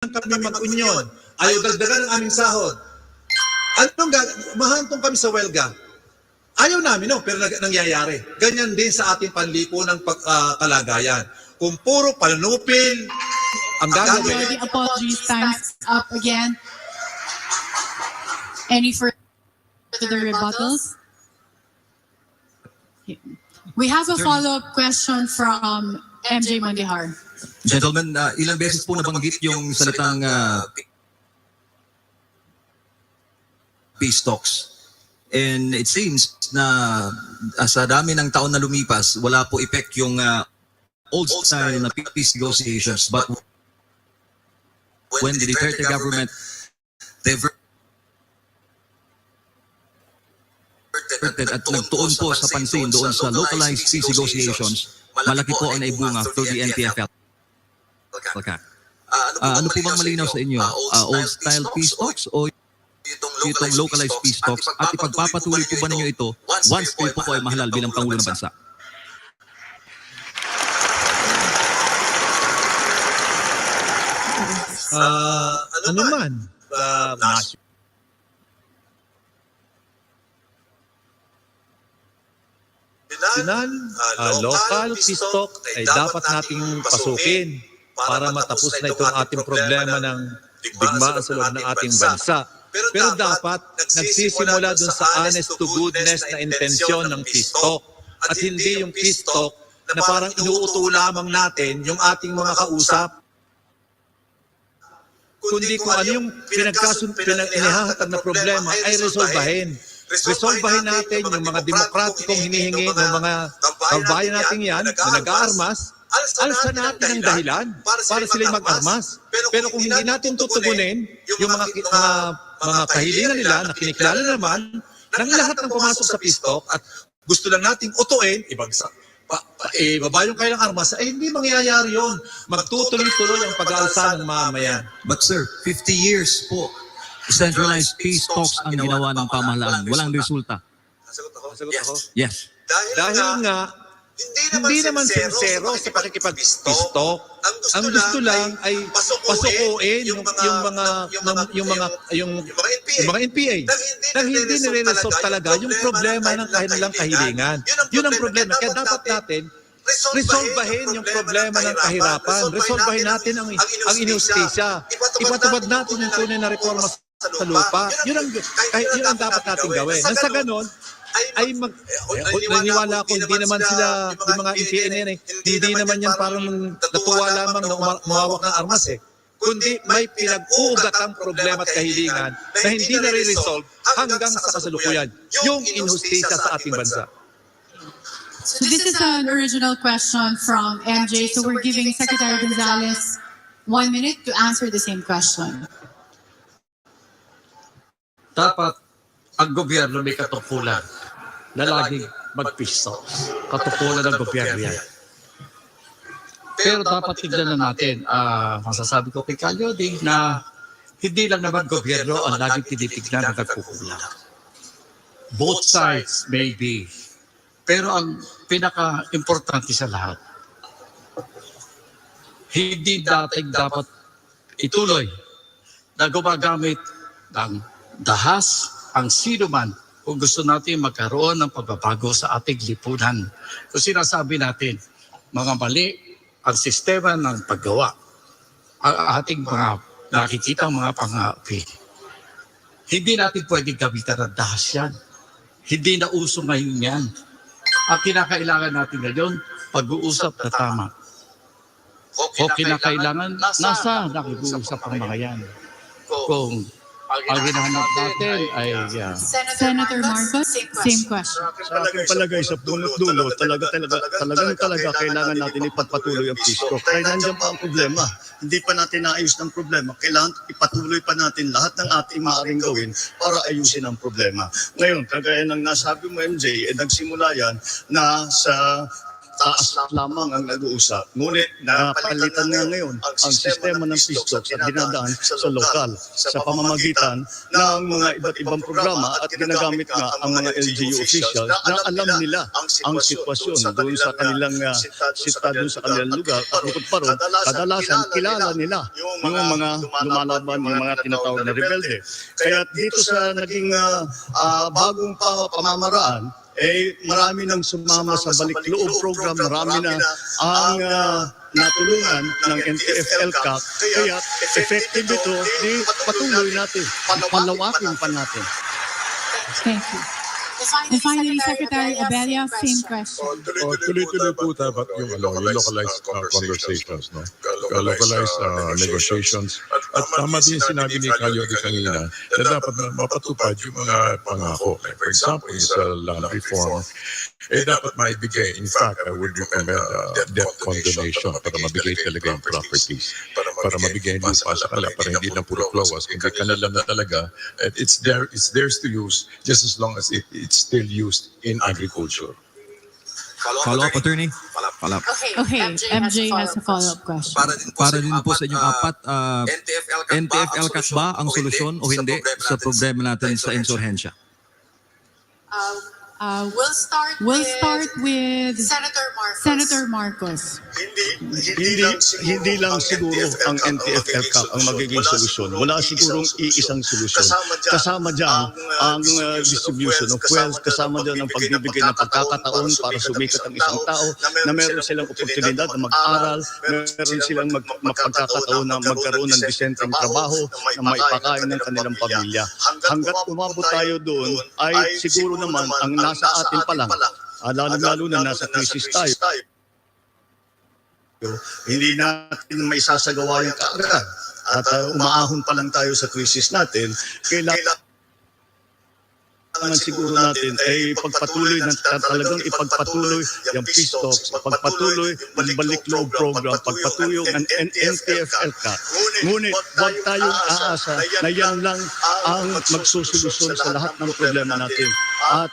kami mag-union. Ayaw dagdagan ng aming sahod. Mahantong kami sa welga. Ayaw namin, no, pero nangyayari. Ganyan din sa ating panlipunang kalagayan. Kung puro panunupil, ang gagawin. The apologies, time's up again. Any further rebuttals? We have a follow-up question from MJ Mandihar. Gentlemen, ilang beses po nabanggit yung salitang peace talks. And it seems na sa dami ng taon na lumipas, wala po effect yung old style na peace negotiations. But when the Duterte government diverted at nagtuon po sa pansin doon sa localized peace negotiations, malaki po ang naibunga through the NTFL. Ano po bang malinaw sa inyo? Old style peace talks o itong localized peace talks? At ipagpapatuloy po ba ninyo ito once kayo po ay mahalal bilang Pangulo ng Bansa? Ano man? Local peace talk ay dapat nating pasukin para matapos na itong ating problema ng digmaan sa loob ng ating bansa. Pero dapat nagsisimula dun sa honest to goodness na intensyon ng peace talk at hindi yung peace talk na parang inuuto lamang natin yung ating mga kausap, kundi kung ano yung inihahatag na problema ay resolbahin. Resolbahin natin yung mga demokratikong hinihingi ng mga kabayan natin yan na nag-aarmas. Alsa natin ang dahilan para sila mag-armas. Pero kung hindi natin tutugunin yung mga kahilingan nila na kinikilala naman ng lahat ng pumasok sa peace talk at gusto lang nating utuin, ibaba yung kailang armas, ay hindi mangyayari yun. Magtutuloy-tuloy ang pag-aalsa ng mamayan. But sir, 50 years po, centralized peace talks ang ginawa ng pamahalaan. Walang resulta. Sagot ako? Yes. Dahil nga, hindi naman sincero sa pakikipag-peace talk. Ang gusto lang ay pasukuin yung mga NPA na hindi nire-resolve talaga yung problema ng kanilang kahilingan. Yun ang problema. Kaya dapat natin resolbahin yung problema ng kahirapan. Resolbahin natin ang injustisya. Ipatubad natin yung tunay na reforma sa lupa. Yun ang dapat natin gawin. Nang sa ganon, naniwala ko, hindi naman sila, yung mga NPA na yan, hindi naman yan parang natuwa lamang na umawak ng armas kundi may pinag-uugatang problema at kahilingan na hindi nare-resolve hanggang sa kasalukuyan, yung injustisya sa ating bansa. So this is an original question from MJ. So we're giving Secretary Gonzales 1 minute to answer the same question. Dapat ang gobyerno may katukulan na laging mag-peace talks. Katukulan ng gobyerno yan. Pero dapat tignan na natin, masasabi ko kay Calyodi na hindi lang naman gobyerno ang laging tinitignan na nagkukulang. Both sides may be. Pero ang pinaka-importante sa lahat, hindi dapat ituloy na gumagamit ng dahas ang sino man kung gusto natin magkaroon ng pagbabago sa ating lipunan. Kung sinasabi natin, mga mali ang sistema ng paggawa, ang ating mga nakikita mga pang-aapi. Hindi natin pwedeng gamitan ng dahas yan. Hindi na uso ngayon yan. Ang kinakailangan natin ngayon, pag-uusap na tama. O kinakailangan, nasa nakikipag-uusap ang mga yan. Kung ang hinahanap natin ay Senator Marcos, same question. Sa aking palagay, sa punot-dulo, talaga kailangan natin ipagpatuloy ang peace talk. Kaya nandiyan pa ang problema. Hindi pa natin naayos ng problema. Kailangan ipatuloy pa natin lahat ng ating maaaring gawin para ayusin ang problema. Ngayon, kagaya ng nasabi mo, MJ, nagsimula yan na sa taas lamang ang nag-uusap. Ngunit napalitan nga ngayon ang sistema ng peace talks at dinadaan sa lokal sa pamamagitan ng mga iba't ibang programa at ginagamit nga ang mga LGU officials na alam nila ang sitwasyon doon sa kanilang doon sa kanilang lugar at bukod pa ron, kadalasan kilala nila yung mga lumalaban, yung mga tinatawag na rebelde. Kaya dito sa naging bagong pamamaraan, marami nang sumama sa balik loob program, marami na ang natulungan ng NTF-LCAC. Kaya effective ito, di patuloy natin, palawakin pa natin. Thank you. And finally, Secretary Abella, same question. Tuloy-tuloy po dapat yung localized conversations, no? Localized negotiations. At tama din sinabi ni Calio de kanina na dapat mapatupad yung mga pangako. Like for example, sa land reform, dapat maibigay. In fact, I would recommend death condonation para mabigay talaga yung properties. Para mabigay lupa sa kanila, para hindi na puro clause, kundi kanila na talaga. It's theirs to use just as long as it's still used in agriculture. Follow-up, attorney? Follow-up. Okay, MJ has a follow-up question. Para din po sa inyong apat, NTF-LCAC ba ang solusyon o hindi sa problema natin sa insurhensya? We'll start with Senator Marcos. Hindi lang siguro ang NTF-LCAC ang magiging solusyon. Wala sigurong iisang solusyon. Kasama dyan ang distribution of wealth, kasama dyan ang pagbibigay ng pagkakataon para sumikat ang isang tao na meron silang oportunidad na mag-aral, meron silang magpagkakataon na magkaroon ng disenteng trabaho na maipakain ng kanilang pamilya. Hanggat umabot tayo doon ay siguro naman ang nasa atin pa lang, lalo na nasa krisis tayo. Hindi natin may sasagawa yung kaagad. At umaahon pa lang tayo sa krisis natin. Kailangan siguro natin ay pagpatuloy na talagang ipagpatuloy yung peace talks, pagpatuloy ang balik loob program, pagpatuloy ang NTF-LCAC. Ngunit huwag tayong aasa na yan lang ang magsusolusyon sa lahat ng problema natin. At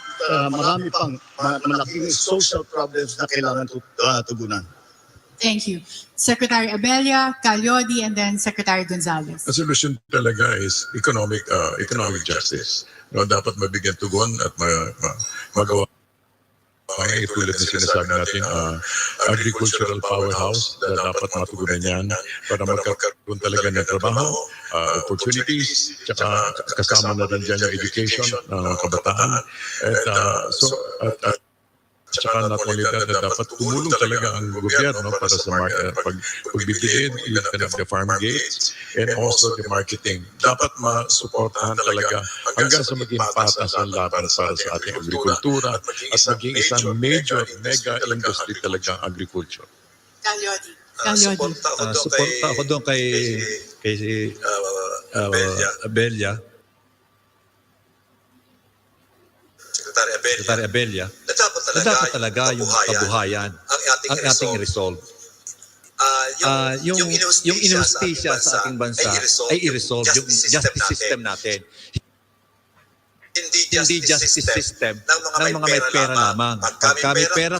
marami pang malaking social problems na kailangan tugunan. Thank you. Secretary Abella, Calyodi, and then Secretary Gonzales. Ang solusyon talaga is economic justice. No, dapat mabigyan tugon at magawa ay tulad na sinasabi natin agricultural powerhouse na dapat matugunan yan para magkaroon talaga ng trabaho, opportunities, tsaka kasama na rin dyan yung education ng kabataan. At tsaka not only that, dapat tumulong talaga ang gobyerno para sa pagbibigay ng the farm gates and also the marketing. Dapat masuportahan talaga hanggang sa maging patas ang laban para sa ating agrikultura at maging isang major mega industry talaga ang agriculture. Calyodi. Suporta ako doon kay Abella. Secretary Abella, na dapat talaga yung kabuhayan ang ating i-resolve. Yung injustisya sa ating bansa ay i-resolve yung justice system natin. Hindi justice system ng mga may pera lamang. Pagka may pera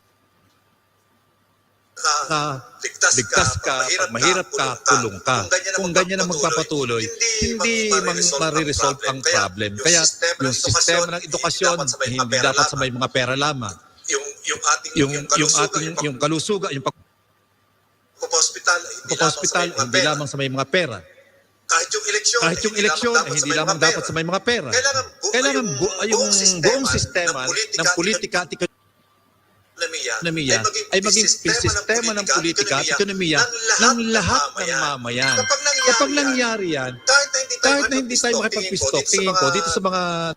ligtas ka, pag mahirap ka, kulong ka. Kung ganyan ang magpapatuloy, hindi mariresolve ang problem. Kaya yung sistema ng edukasyon, hindi dapat sa may mga pera lamang. Yung kalusugan, yung pag-hospital, hindi lamang sa may mga pera. Kahit yung eleksyon, hindi lamang dapat sa may mga pera. Kailangan yung buong sistema ng politika at ekonomiya ay maging sistema ng politika at ekonomiya ng lahat ng mamayan. Kapag nangyari yan, kahit na hindi tayo makipag-pistok, tingin ko dito sa mga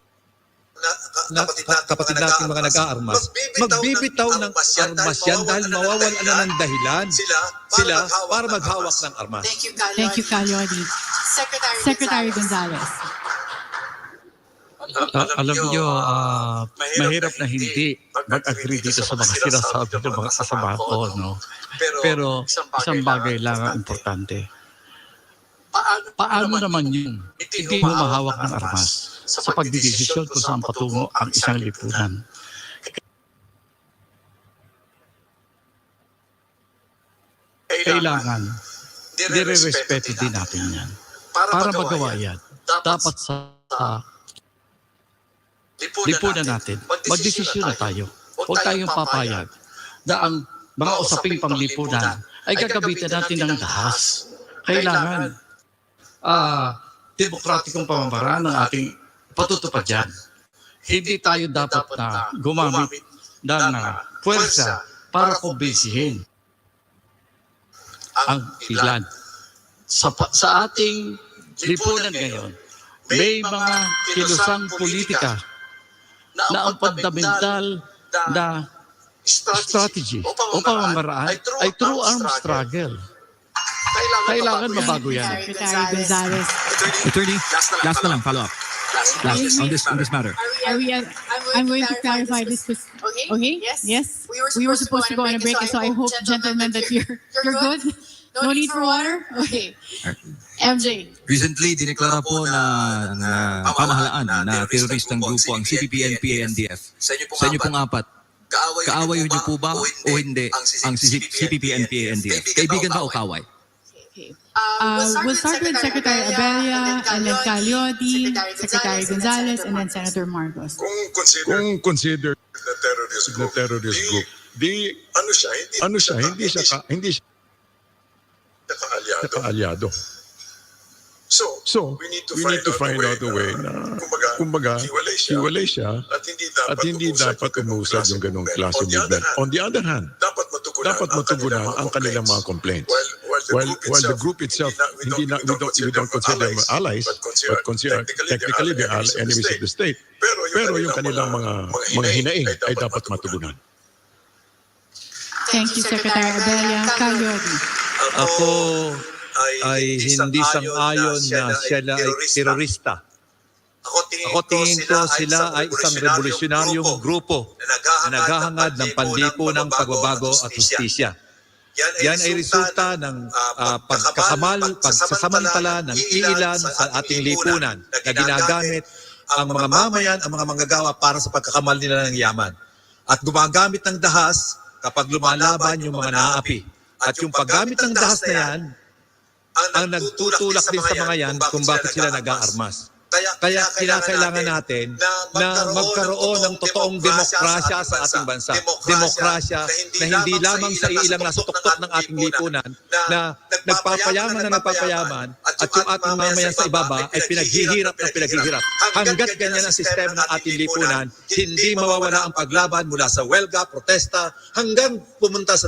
kapatid natin mga nag-aarmas, magbibitaw ng armas yan dahil mawawalan na ng dahilan sila para maghawak ng armas. Thank you, Calyodi. Secretary Gonzales. Alam niyo, mahirap na hindi mag-agree dito sa mga sinasabi ng mga kasama ko, no? Pero isang bagay lang ang importante. Paano naman yun? Hindi mo mahawak ng armas sa pagdidesisyon kung saan patungo ang isang lipunan. kailangan nire-respeto din natin yan. Para magawa yan, dapat sa lipunan natin, magdesisyon na tayo. Huwag tayong papayag na ang mga usaping panglipunan ay gagamitin natin ng dahas. Kailangan demokratikong pamamaraan ng ating patutupad yan. Hindi tayo dapat na gumamit ng puwersa para kumbinsihin ang ilan. Sa ating lipunan ngayon, may mga kilusang politika na ang fundamental na strategy o pamamaraan ay true armed struggle. Kailangan mabago yan. Secretary Gonzales. Attorney, last na lang, follow up. Last, on this matter. I'm going to clarify this. Okay? Yes. We were supposed to go on a break, so I hope, gentlemen, that you're good. No need for water? Okay. MJ. Recently, dineklara po ng pamahalaan na teroristang grupo ang CPP, NPA, NDF. Sa inyo pong apat, kaaway niyo po ba o hindi ang CPP, NPA, NDF? Kaibigan ba o kaway? Okay. We'll start with Secretary Abella, and then Caliotti, Secretary Gonzales, and then Senator Marcos. Kung consider na terrorist group, di ano siya, hindi siya kaalyado. So, we need to find out a way na, kumbaga, hiwalay siya at hindi dapat umusad yung ganong klase movement. On the other hand, dapat matugunan ang kanilang mga complaints. While the group itself, we don't consider them allies, but consider technically they are enemies of the state. Pero yung kanilang mga hinaing ay dapat matugunan. Thank you, Secretary Abella. Caliotti. Ako ay hindi sang-ayon na sila ay terorista. Ako tingin ko sila ay isang revolusyonaryong grupo na naghahangad ng panlipunang pagbabago at justisya. Yan ay resulta ng pagsasamantala ng iilan sa ating lipunan na ginagamit ang mga mamayan, ang mga manggagawa para sa pagkakamal nila ng yaman. At gumagamit ng dahas kapag lumalaban yung mga naaapi. At yung paggamit ng dahas na yan, ang nagtutulak din sa mga yan kung bakit sila nag-aarmas. Kaya kinakailangan natin na magkaroon ng totoong demokrasya sa ating bansa. Demokrasya na hindi lamang sa ilang nasa tuktok ng ating lipunan na nagpapayaman at yung ating mamayan sa ibaba ay pinaghihirap. Hanggat ganyan ang sistema ng ating lipunan, hindi mawawala ang paglaban mula sa welga, protesta, hanggang pumunta sa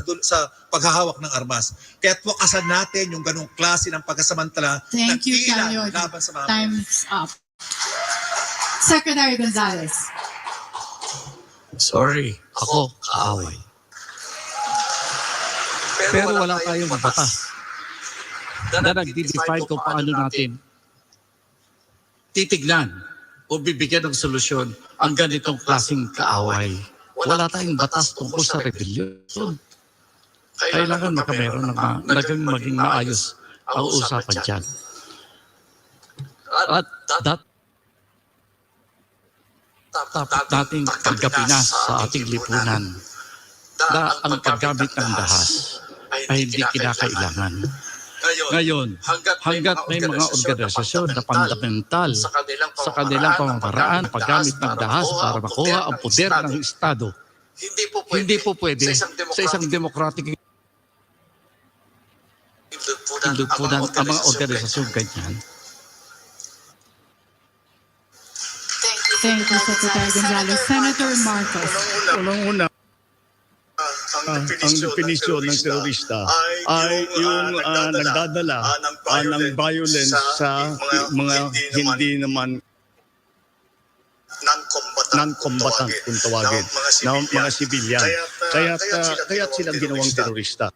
paghahawak ng armas. Kaya't wakasan natin yung ganong klase ng pagkasamantala ng Thank you, ilan Caliotti. laban sa mga Time's up. Secretary Gonzales. Sorry, ako kaaway. Pero wala tayong batas na nagdi-define kung paano natin titignan o bibigyan ng solusyon ang ganitong klaseng kaaway. Wala tayong batas tungkol sa rebellion. Kailangan makameron ng maging maayos ang usapan dyan. At dapat nating pagkapinas sa ating lipunan na ang paggamit ng dahas ay hindi kinakailangan. Ngayon, hanggat may mga organisasyon na fundamental sa kanilang pamamaraan paggamit ng dahas para makuha ang poder ng Estado, hindi po pwede sa isang demokratikong lipunan ang mga organisasyon ganyan. Thank you, Secretary Gonzales. Senator Marcos. Unang-una, ang definisyon ng terorista ay yung nagdadala ng violence sa mga hindi naman non-combatant kung tawagin, na mga sibilyan. Kaya silang ginawang terorista.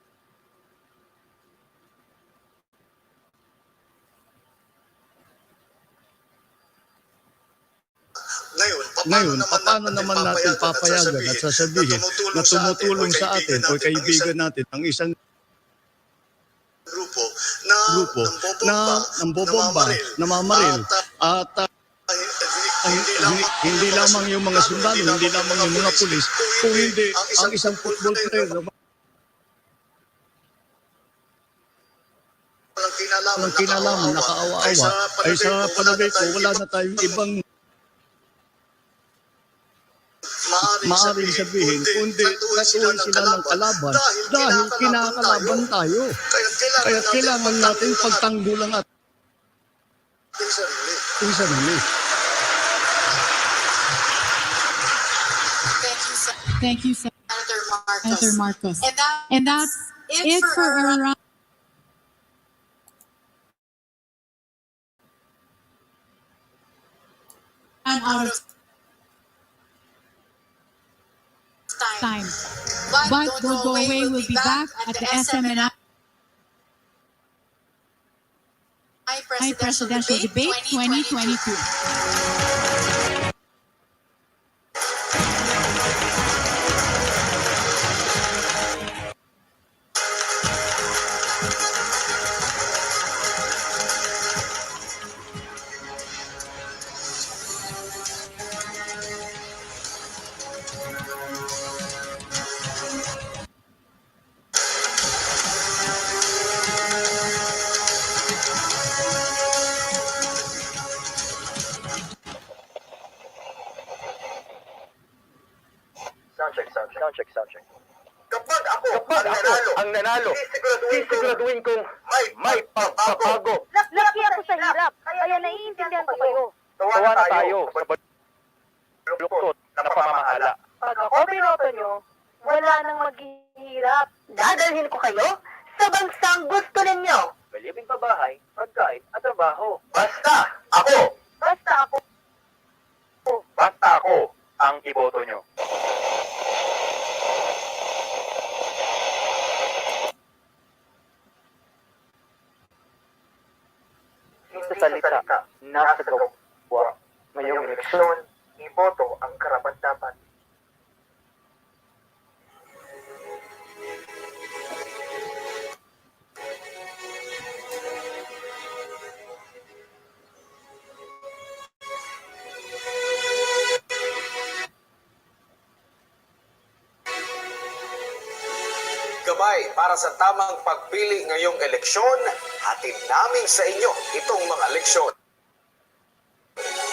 Ngayon, paano naman natin papayagan at sasabihin na tumutulong sa atin o kaibigan natin ang isang grupo na nambobomba, namamaril at hindi lamang yung mga sundalo, hindi lamang yung mga pulis, kung hindi ang isang football player ng kinalaman, nakaawa-awa, ay sa palagay ko, wala na tayong ibang maaring sabihin, kundi tatuhin sila ng kalaban dahil kinakalaban tayo. Kaya kailangan natin pagtanggulang ating sarili. Thank you, Senator Marcos. And that's it for our round. Out of time. But Don't Go Away will be back at the SMNI Presidential Debate 2022. Sound check. Kapag ako ang nanalo, sisiguraduhin kong may pagbabago. Laki ako sa hirap, kaya naiintindihan ko kayo. Tawa na tayo sa baluktot na pamamahala. Pag ako binoto nyo, wala nang maghihirap. Dadalhin ko kayo sa bansang gusto ninyo. Malibing pabahay, pagkain at trabaho. Basta ako ang iboto nyo. Sa salita, nasa gawa. Ngayong eleksyon, iboto ang karapat-dapat. Gabay para sa tamang pagpili ngayong eleksyon, hatid namin sa inyo itong mga leksyon.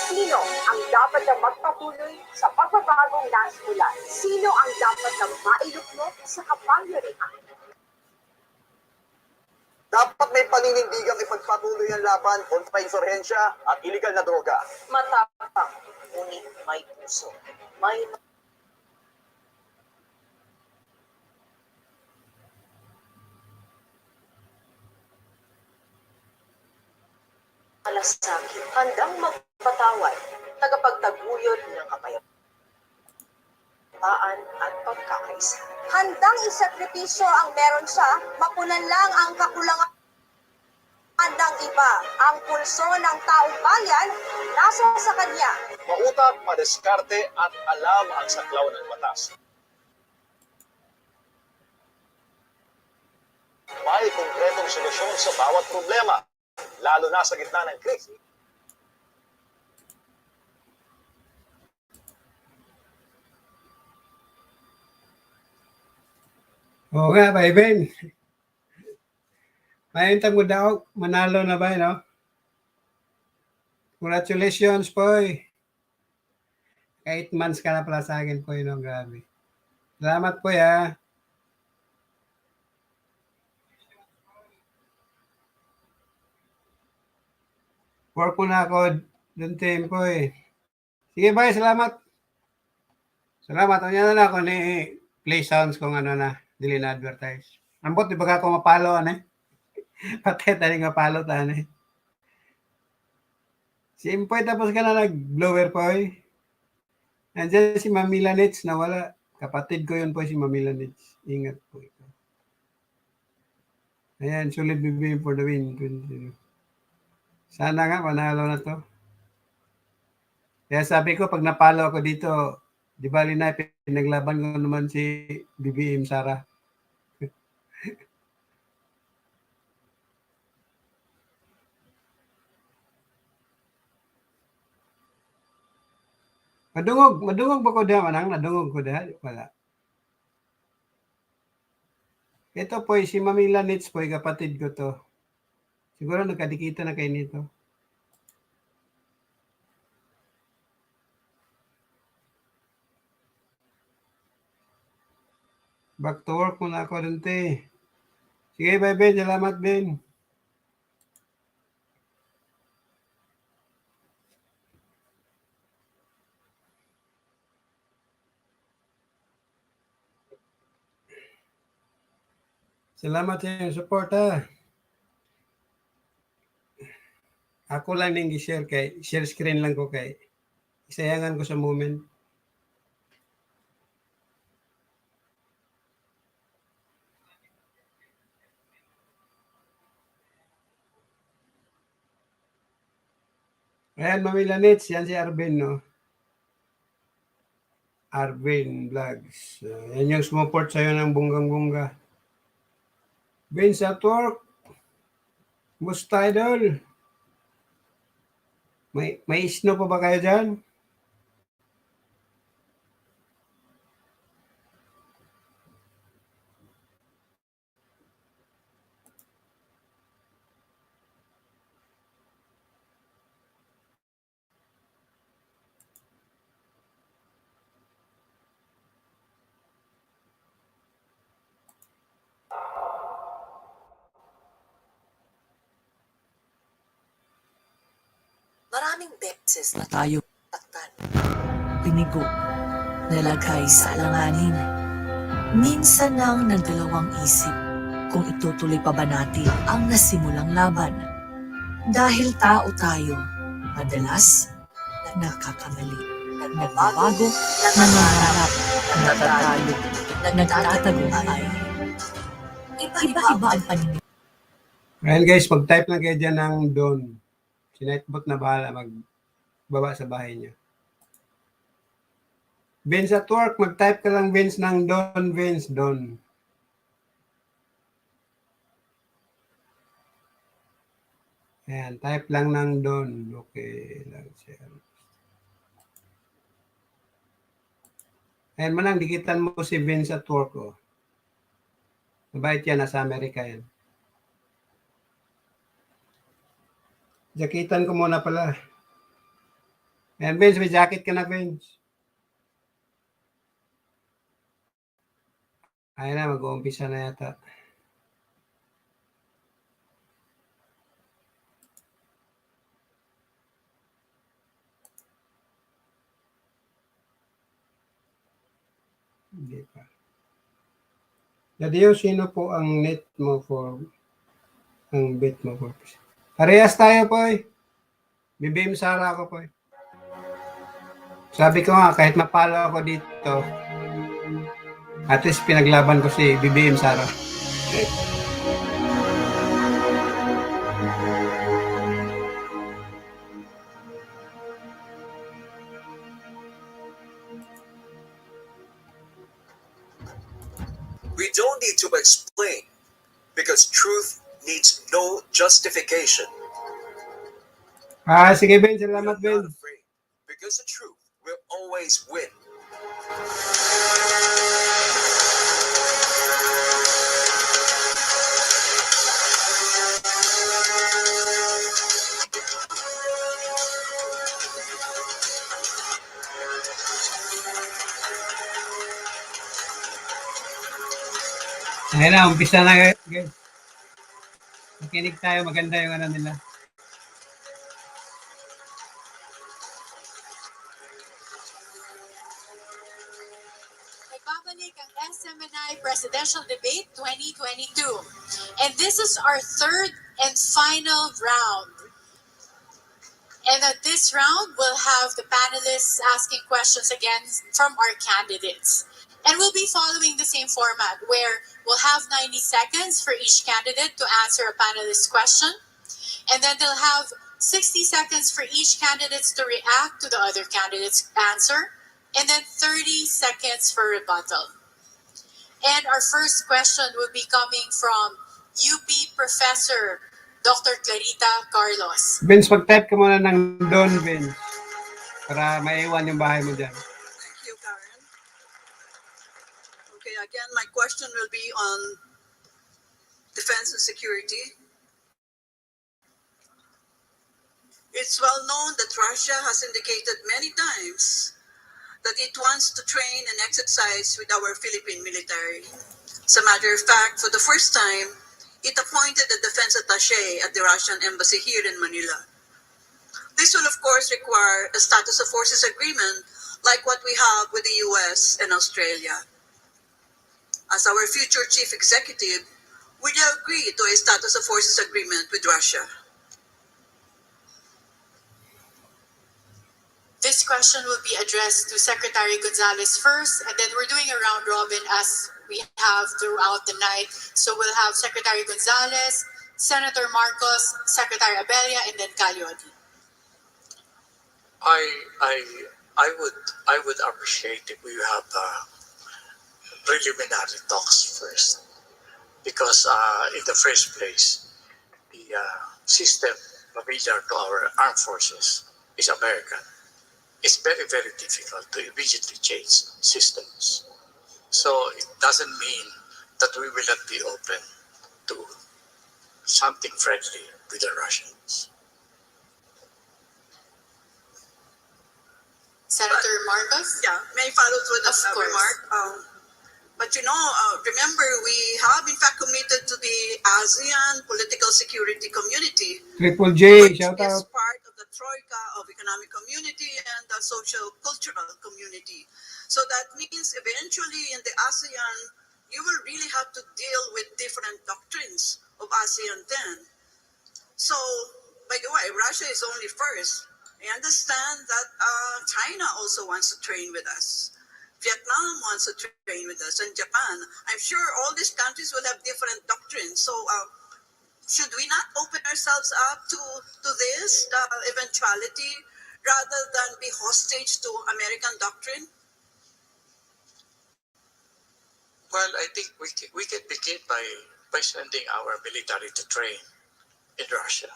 Sino ang dapat na magpatuloy sa pagbabagong nasimulan? Sino ang dapat na mailuklok sa kapangyarihan? Dapat may paninindigang ipagpatuloy ang laban kontra insurhensya at iligal na droga. Matapang, ngunit may puso. May malasakit, handang magpatawad, tagapagtaguyod ng kapayapaan at pagkakaisa. Handang isakripisyo ang meron siya, mapunan lang ang kakulangan ng iba. Ang pulso ng taong bayan, nasa sa kanya. Mautak, madiskarte at alam ang saklaw ng batas. May konkretong solusyon sa bawat problema, lalo na sa gitna ng krisis. Oo nga, Bay Ben. Mayintang mo daw, manalo na ba, no? Congratulations, Poy. 8 months ka na pala sa akin, Poy, no? Grabe. Salamat, Poy, ha? Work mo na ako dun, Tim, Poy. Sige, Bay, salamat. Salamat. Ano na ako ni play sounds kung ano na. Dili na advertise. Ambot, di ba ako mapalo, Pati tali nga palo, Si Impoy, tapos ka na nag-blower, Poy. Nandiyan si Mami Lanitz na wala. Kapatid ko yun, Poy, si Mami Lanitz. Ingat, Poy. Ayan, sulit BBM for the win. Sana nga, manalo na to. Kaya sabi ko, pag napalo ako dito, di bali na, pinaglaban ko naman si BBM Sara. Madungog ba ko da, manang? Nadungog ko da? Wala. Ito po, si Mami Lanitz po, kapatid ko to. Siguro nagkadikita na kayo nito. Back to work muna ako dun, te. Sige, bye, Ben. Salamat, Ben. Salamat sa iyong support, ha. Ako lang yung share kay share screen lang ko kay isayangan ko sa moment. Ayan, Mami Lanits, yan si Arvin, no? Arvin Vlogs. Yan yung sumuport sa'yo ng bunggang-bungga. Vince at work. Musta, idol? May snow pa ba kayo dyan? Maraming beses na tayo taktan, binigo, nalagay sa alanganin. Minsan nang nagdalawang isip kung itutuloy pa ba natin ang nasimulang laban. Dahil tao tayo, madalas nagkakamali, nagbabago, nangangarap, natatalo, nagtatagumpay. Iba-iba ang paningin. Ayan guys, mag-type lang kayo dyan ng Don. Si Nightbot na bahala magbaba sa bahay niya. Vince at work, mag-type ka lang Vince ng Don, Vince, Don. Ayan, type lang ng Don. Okay lang siya. Ayan, manang, dikitan mo si Vince at work, oh. Mabait yan, nasa Amerika yan. Jaketan ko muna pala. Ayan, Vince, may jacket ka na, Vince. Ayan na, mag-uumpisa na yata. Hindi pa. Yadiyo, sino po ang net mo for, ang bet mo for? Parehas tayo po eh. Bibim Sara ako po eh. Sabi ko nga, kahit mapalo ako dito, at least pinaglaban ko si BBM Sara. We don't need to explain because truth needs no justification. Sige Ben, salamat We are Ben. not afraid because the truth will always win. Ayan na, umpisa na guys. Makinig tayo, maganda yung ano nila. Nagbabalik ang SMNI Presidential Debate 2022. And this is our third and final round. And at this round, we'll have the panelists asking questions again from our candidates. And we'll be following the same format where we'll have 90 seconds for each candidate to answer a panelist question. And then they'll have 60 seconds for each candidate to react to the other candidate's answer. And then 30 seconds for rebuttal. And our first question will be coming from UP Professor Dr. Clarita Carlos. Vince, mag-type ka muna ng Don, Vince. Para maiwan yung bahay mo dyan. Thank you, Karen. Okay, again, my question will be on defense and security. It's well known that Russia has indicated many times that it wants to train and exercise with our Philippine military. As a matter of fact, for the first time, it appointed a defense attaché at the Russian embassy here in Manila. This will of course require a status of forces agreement like what we have with the US and Australia. As our future chief executive, will you agree to a status of forces agreement with Russia? This question will be addressed to Secretary Gonzales first, and then we're doing a round robin as we have throughout the night. So we'll have Secretary Gonzales, Senator Marcos, Secretary Abella, and then Caluadi. I would appreciate if we have preliminary talks first, because in the first place, the system familiar to our armed forces is American. It's very, very difficult to immediately change systems. So it doesn't mean that we will not be open to something friendly with the Russians. Senator Marcos? Yeah, may I follow with Of a course. remark? But remember, we have in fact committed to the ASEAN political security community, Triple J, which shout is out. part of the troika of economic community and the social cultural community. So that means eventually in the ASEAN, you will really have to deal with different doctrines of ASEAN then. So, by the way, Russia is only first. I understand that China also wants to train with us. Vietnam wants to train with us, and Japan. I'm sure all these countries will have different doctrines. So, should we not open ourselves up to this eventuality rather than be hostage to American doctrine? Well, I think we can begin by sending our military to train in Russia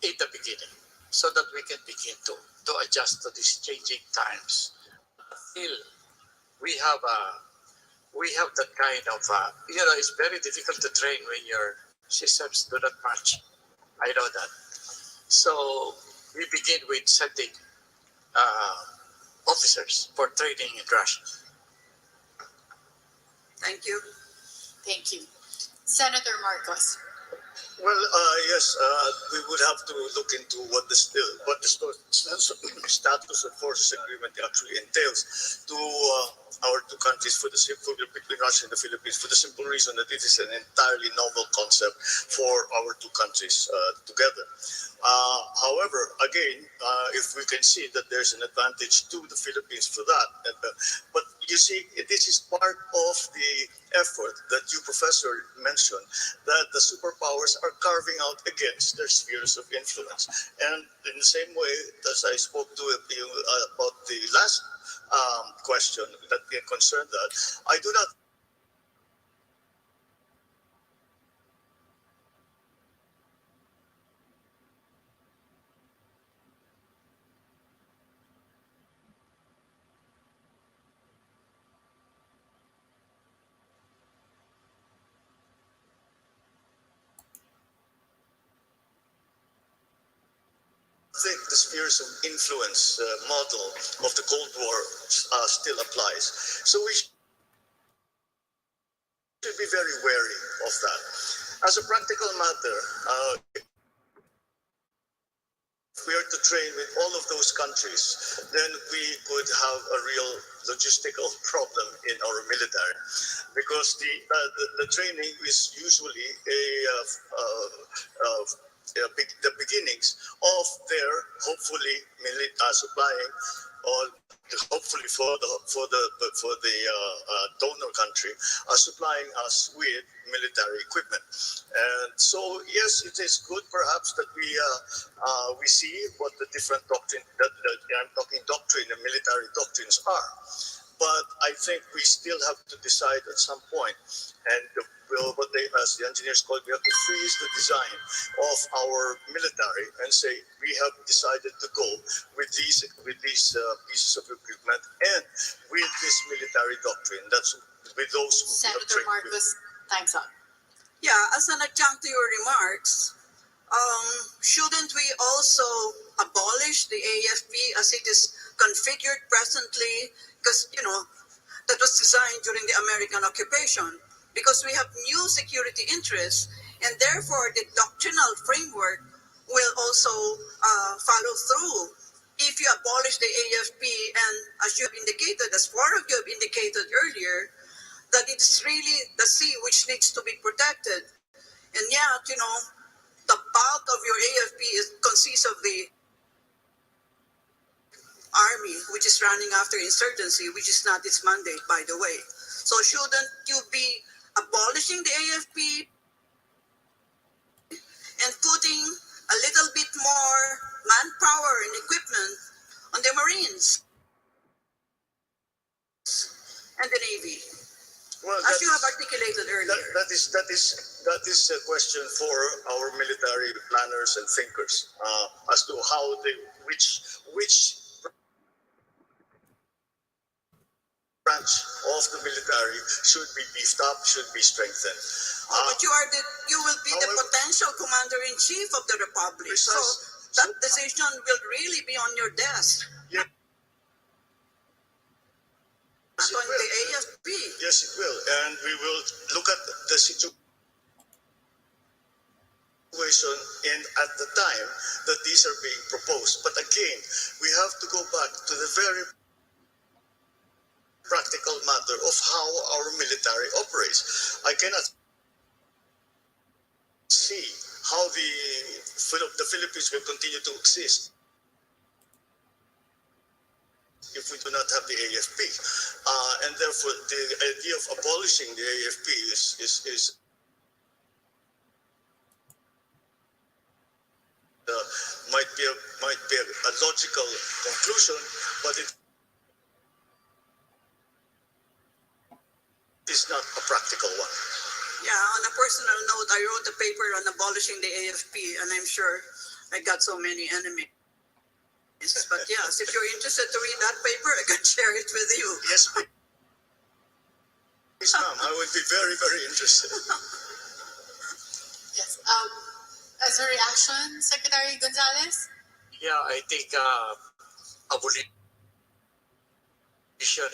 in the beginning, so that we can begin to adjust to these changing times. Still, we have that kind of it's very difficult to train when your systems do not match. I know that. So we begin with sending officers for training in Russia. Thank you. Thank you. Senator Marcos. Well, yes, we would have to look into what the status of forces agreement actually entails to our two countries between Russia and the Philippines, for the simple reason that it is an entirely novel concept for our two countries together. However, again, if we can see that there's an advantage to the Philippines for that, but you see, this is part of the effort that you, Professor, mentioned, that the superpowers are carving out against their spheres of influence. And in the same way, as I spoke to you about the last question that concerned that, I do not think the spheres of influence model of the Cold War still applies. So we should be very wary of that. As a practical matter, if we are to train with all of those countries, then we could have a real logistical problem in our military, because the training is usually the beginnings of their hopefully supplying, or hopefully for the donor country, supplying us with military equipment. And so yes, it is good perhaps that we see what the different doctrine that I'm talking doctrine and military doctrines are. But I think we still have to decide at some point, and what they, as the engineers call it, we have to freeze the design of our military and say we have decided to go with these pieces of equipment and with this military doctrine. That's with those who have Senator trained Marcos, time's up. Yeah, as an adjunct to your remarks, Shouldn't we also abolish the AFP as it is configured presently? Because, you know, that was designed during the American occupation. Because we have new security interests, and therefore the doctrinal framework will also follow through. If you abolish the AFP, and as you have indicated, as four of you have indicated earlier, that it's really the sea which needs to be protected. And yet, you know, the bulk of your AFP consists of the army, which is running after insurgency, which is not its mandate, by the way. So shouldn't you be abolishing the AFP and putting a little bit more manpower and equipment on the Marines and the Navy, Well, as you have articulated earlier? That is a question for our military planners and thinkers as to how which branch of the military should be beefed up, should be strengthened. But you will be the potential commander-in-chief of the Republic. So that decision will really be on your desk. Yeah. Not on the AFP. Yes, it will. And we will look at the situation and at the time that these are being proposed. But again, we have to go back to the very practical matter of how our military operates. I cannot see how the Philippines will continue to exist if we do not have the AFP. And therefore, the idea of abolishing the AFP might be a logical conclusion, but it is not a practical one. Yeah, on a personal note, I wrote a paper on abolishing the AFP, and I'm sure I got so many enemies. But yes, if you're interested to read that paper, I can share it with you. Yes, please, ma'am. I would be very, very interested. Yes. As a reaction, Secretary Gonzales? Yeah, I think abolition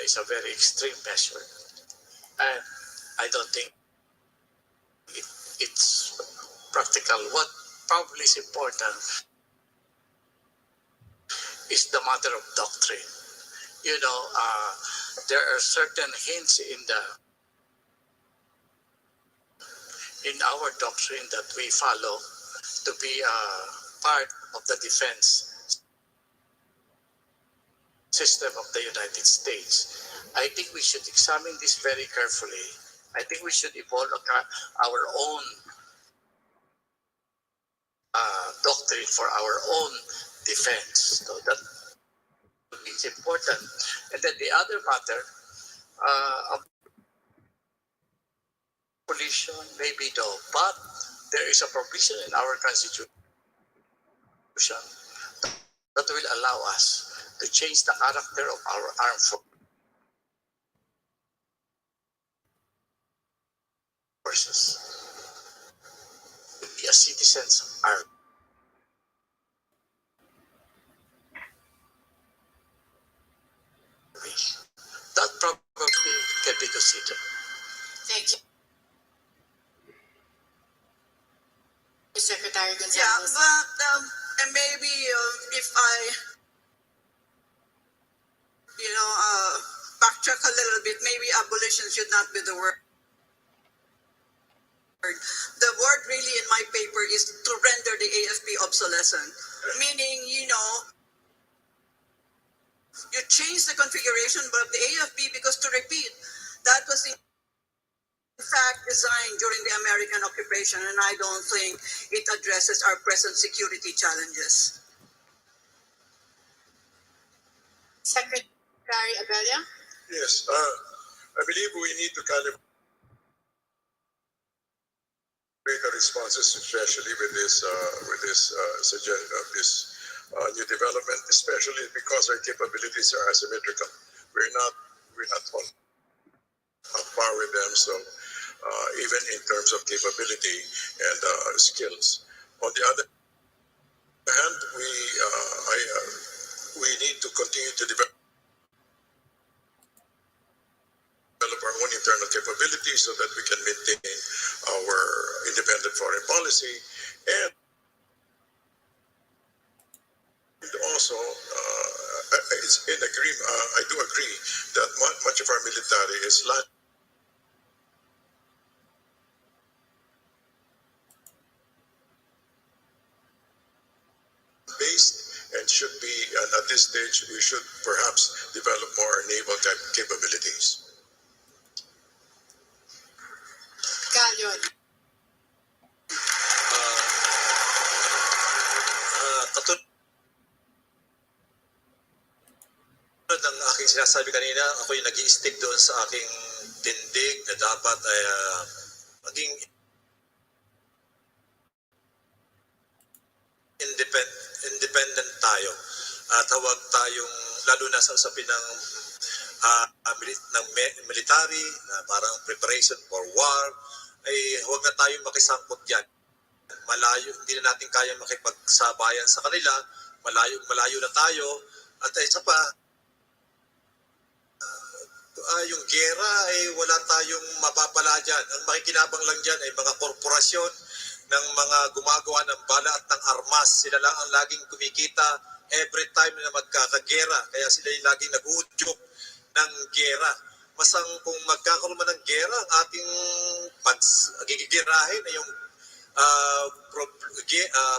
is a very extreme measure. And I don't think it's practical. What probably is important is the matter of doctrine. You know, there are certain hints in our doctrine that we follow to be part of the defense system of the United States. I think we should examine this very carefully. I think we should evolve our own doctrine for our own defense. So that is important. And then the other matter, abolition, maybe no, but there is a provision in our Constitution that will allow us to change the character of our armed forces to be a citizens army. That probably can be considered. Thank you. Secretary Gonzales. Yeah, but and maybe if I, backtrack a little bit, maybe abolition should not be the word. The word really in my paper is to render the AFP obsolescent, meaning, you change the configuration of the AFP because, to repeat, that was in fact designed during the American occupation, and I don't think it addresses our present security challenges. Secretary Abella? Yes, I believe we need to calibrate the responses, especially with this new development, especially because our capabilities are asymmetrical. We're not on par with them. So even in terms of capability and skills, On the other hand, we need to continue to develop our own internal capabilities so that we can maintain our independent foreign policy, and also it's in agreement. I do agree that much of our military is based and should be, and at this stage we should perhaps develop more naval capabilities. Kalyon. Katulad ng aking sinasabi kanina, ako'y nag-i-stick doon sa aking tindig na dapat ay maging independent tayo. At huwag tayong, lalo na sa usapin ng military, na parang preparation for war, ay huwag na tayong makisangkot yan. Malayo, hindi na natin kaya makipagsabayan sa kanila, malayo na tayo, at isa pa, yung gera ay wala tayong mapapala dyan. Ang makikinabang lang dyan ay mga korporasyon ng mga gumagawa ng bala at ng armas. Sila lang ang laging kumikita every time na magkakagera. Kaya sila yung laging nag-uudyok ng gera. Masang kung magkakaroon man ng gera, ang ating gigigirahin ay yung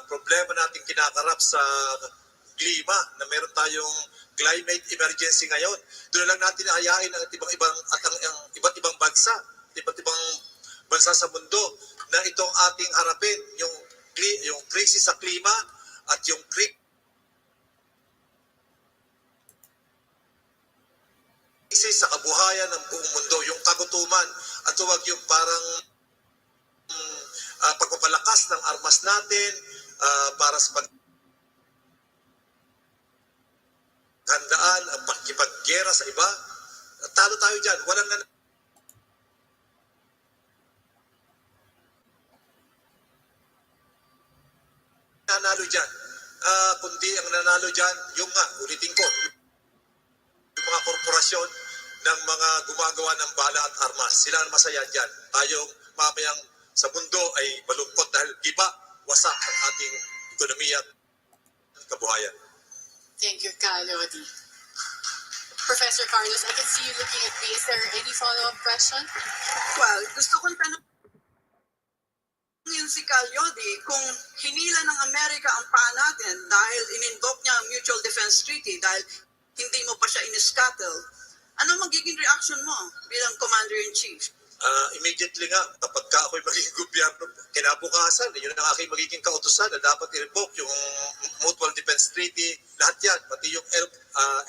problema nating kinakarap sa klima, na meron tayong climate emergency ngayon. Doon lang natin ayain ang iba't ibang bansa sa mundo na itong ating harapin, yung krisis sa klima at yung krisis sa kabuhayan ng buong mundo, yung kagutuman, at huwag yung parang pagpapalakas ng armas natin para sa handaan ang pakipaggera sa iba. Talo tayo dyan. Walang nanalo dyan. Kundi ang nanalo dyan, yung ulitin ko, yung mga korporasyon ng mga gumagawa ng bala at armas. Sila ang masaya dyan. Tayong mamayang sa mundo ay malungkot dahil iba, wasak ang ating ekonomiya at kabuhayan. Thank you, Kalodi. Professor Carlos, I can see you looking at me. Is there any follow-up question? Well, gusto kong tanongin si Calyodi kung hinila ng Amerika ang paa natin dahil in-invoke niya ang Mutual Defense Treaty dahil hindi mo pa siya in-scuttle. Ano magiging reaction mo bilang Commander-in-Chief? Immediately nga, kapag ako'y magiging gobyerno, kinabukasan, yun ang aking magiging kautusan na dapat i-revoke yung Mutual Defense Treaty, lahat yan, pati yung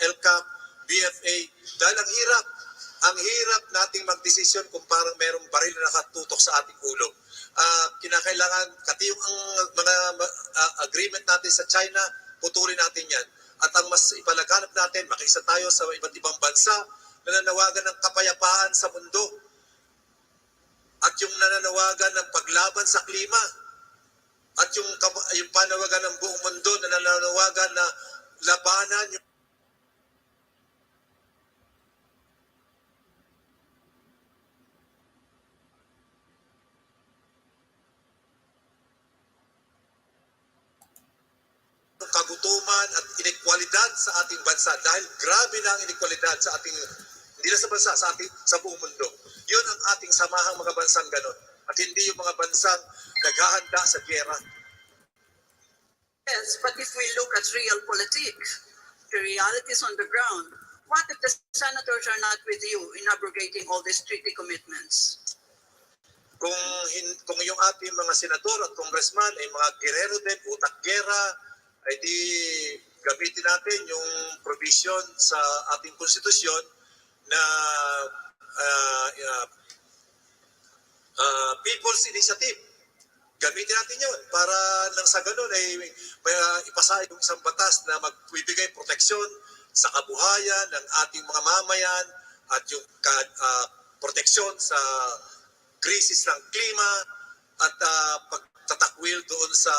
LCAP, BFA, dahil ang hirap nating magdesisyon kung parang merong baril na nakatutok sa ating ulo. Kinakailangan, pati yung mga agreement natin sa China, putulin natin yan. At ang mas ipalaganap natin, makisa tayo sa iba't ibang bansa na nanawagan ng kapayapaan sa mundo. At yung nananawagan ng paglaban sa klima. At yung panawagan ng buong mundo na nananawagan na labanan yung kagutuman at inekwalidad sa ating bansa. Dahil grabe na ang inekwalidad sa ating, hindi na sa bansa, sa buong mundo. Yun ang ating samahang mga bansang ganon. At hindi yung mga bansang naghahanda sa gera. Yes, but if we look at realpolitik, the realities on the ground, what if the senators are not with you in abrogating all these treaty commitments? Kung yung ating mga senador at congressman ay mga gerero din, utak-gera, ay di gamitin natin yung provision sa ating konstitusyon na People's Initiative. Gamitin natin yun para nang sa ganun ay ipasa yung isang batas na magbibigay proteksyon sa kabuhayan ng ating mga mamayan at yung proteksyon sa krisis ng klima at tatakwil doon sa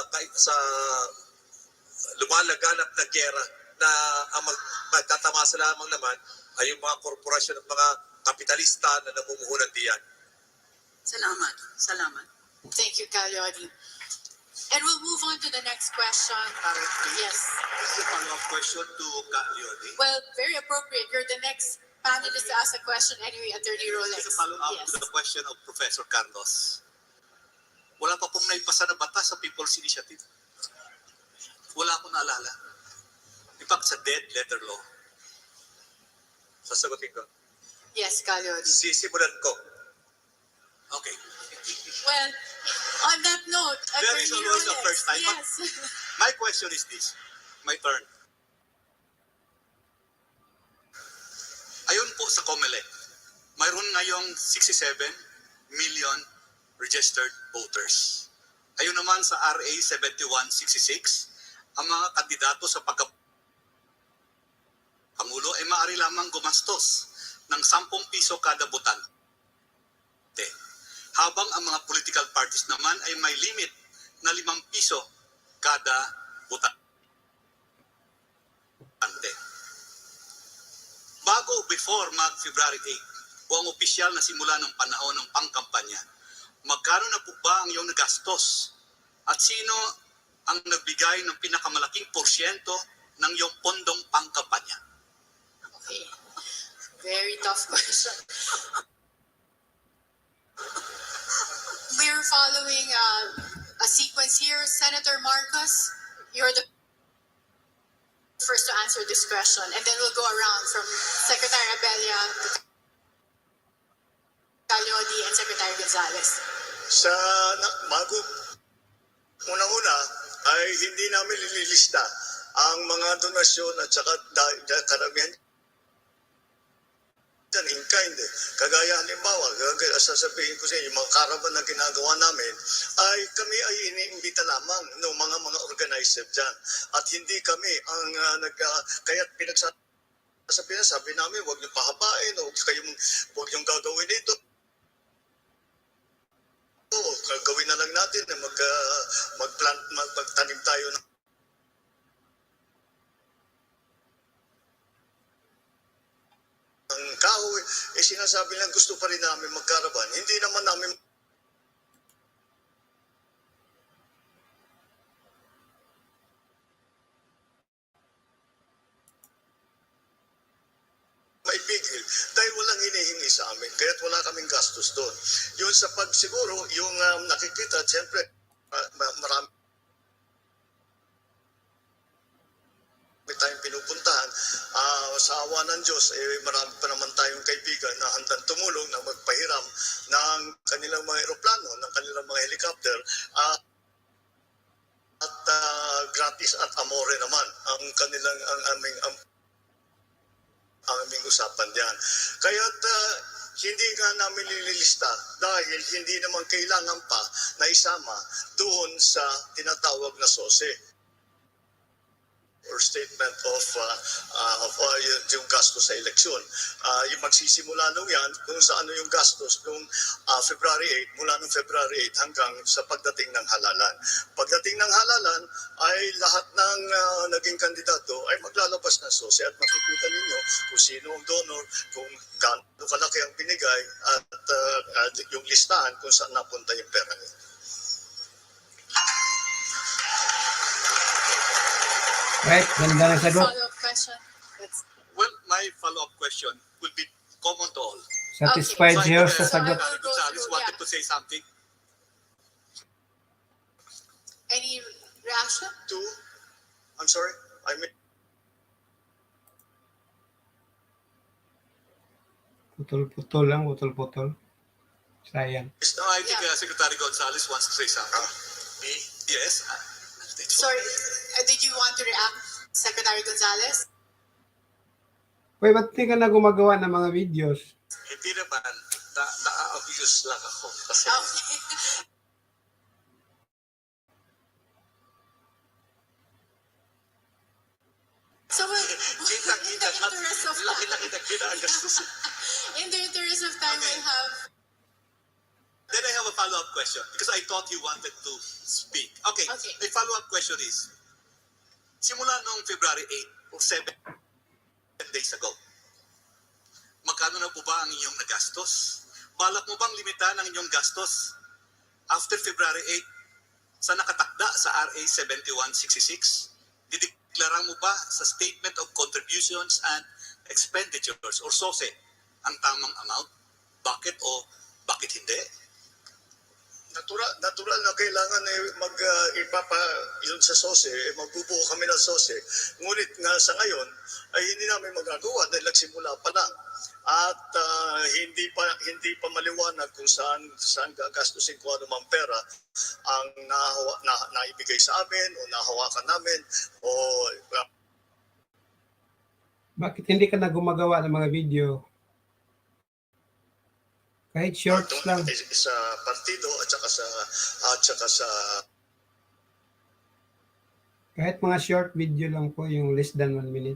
lumalaganap na giyera na ang magtatamasa lamang naman ay yung mga korporasyon at mga kapitalista na namumuhunan diyan. Salamat. Salamat. Thank you, Calyodi. And we'll move on to the next question. Yes. This is a follow-up question to Calyodi. Well, very appropriate. You're the next panelist to ask a question anyway, Attorney Rolex. This is a follow-up Yes. to the question of Professor Carlos. Wala pa pong naipasa na batas sa People's Initiative. Wala akong naalala. In fact, sa dead letter law. Sasagutin ko. Yes, Calyodi. Sisimulan ko. Okay. Well, on that note, There is Attorney always a Rolex, first time. yes. My question is this. My turn. Ayon po sa COMELEC, mayroon ngayong 67 million registered voters. Ayon naman sa RA 7166, ang mga kandidato sa pagkapangulo ay maaari lamang gumastos ng 10 piso kada botante. Habang ang mga political parties naman ay may limit na 5 piso kada botante. Bago before mag-February 8 o ang opisyal na simula ng panahon ng pangkampanya, magkano na po ba ang iyong nagastos? At sino ang nagbigay ng pinakamalaking porsyento ng iyong pondong pangkampanya? Okay. Very tough question. We're following a sequence here. Senator Marcos, you're the first to answer this question, and then we'll go around from Secretary Abella to Calyodi and Secretary Gonzales. Bago una-una ay hindi namin nililista ang mga donasyon at saka karamihan dyan in kind. Kagaya halimbawa, sasabihin ko sa inyo, yung mga caravan na ginagawa namin, ay kami ay iniimbita lamang ng mga organizer dyan. At hindi kami ang kaya sabi namin, huwag niyong pahabain, huwag niyong gagawin ito. Gawin na lang natin na magtanim tayo ng kahoy, sinasabi lang gusto pa rin namin magkaraban. Hindi naman namin maipigil dahil walang hinihingi sa amin. Kaya't wala kaming gastos doon. Yun sa pagsiguro, yung nakikita, siyempre, marami tayong pinupuntahan. Sa awa ng Diyos, marami pa naman tayong kaibigan na handang tumulong na magpahiram ng kanilang mga aeroplano, ng kanilang mga helicopter, at gratis at amore naman ang aming usapan diyan. Kaya't hindi nga namin nililista dahil hindi naman kailangan pa na isama doon sa tinatawag na SOSE or statement of yung gastos sa eleksyon. Yung magsisimula nung yan kung sa ano yung gastos nung February 8, mula nung February 8 hanggang sa pagdating ng halalan. Pagdating ng halalan ay lahat ng naging kandidato ay maglalabas ng SOSE at makikita ninyo kung sino ang donor, kung gaano kalaki ang binigay at yung listahan kung saan napunta yung pera niya. Right, ganda ng sagot. Follow-up question. Well, my follow-up question will be common to all. Satisfied Okay. siya sa sagot. Gonzales wanted to say something. Any reaction? I'm sorry? Putol-putol lang, putol-putol. Sayang. No, I think Secretary Gonzales wants to say something. Me? Yes. Sorry, did you want to react, Secretary Gonzales? Uy, ba't di ka na gumagawa ng mga videos? Hindi naman. Na-abuse lang ako. Kasi Okay. So, in the interest of laki-laki na ginagastos. in the interest of time, we'll have Then I have a follow-up question because I thought you wanted to speak. Okay. Okay. My follow-up question is, simula noong February 8 or 7 days ago, magkano na po ba ang inyong nagastos? Balak mo bang limitan ang inyong gastos after February 8 sa nakatakda sa RA 7166? Dideklara mo ba sa Statement of Contributions and Expenditures or SOSE ang tamang amount? Bakit o bakit hindi? Natural na kailangan yun sa SOSE, magbubuo kami ng SOSE. Ngunit nga sa ngayon ay hindi namin magagawa dahil nagsimula pa lang. At hindi pa maliwanag kung saan gagastusin ko anumang pera ang naibigay sa amin o nahawakan namin o Bakit hindi ka na gumagawa ng mga video? Kahit shorts lang. sa partido at saka sa Kahit mga short video lang po, yung less than 1 minute.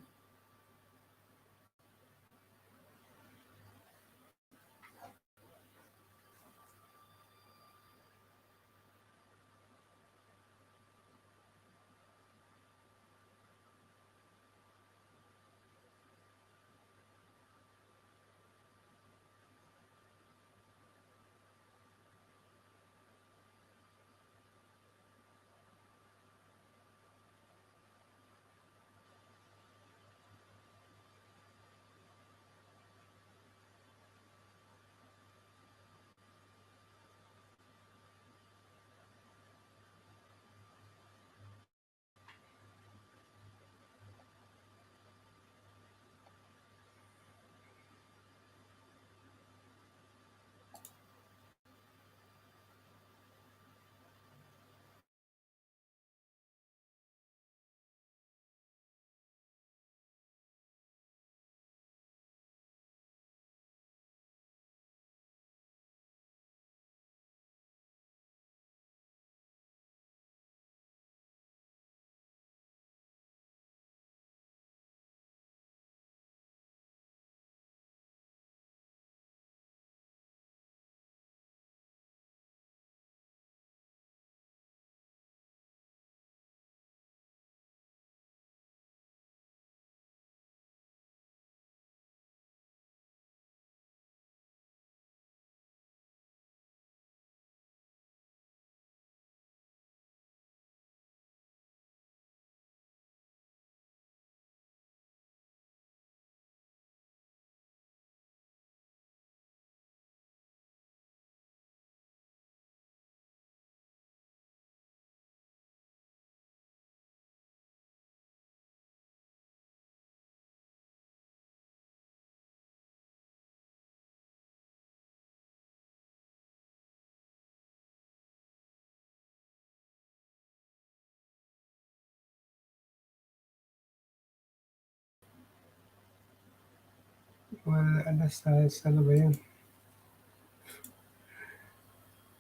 Wala, ano ba yun?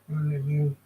Wala yun.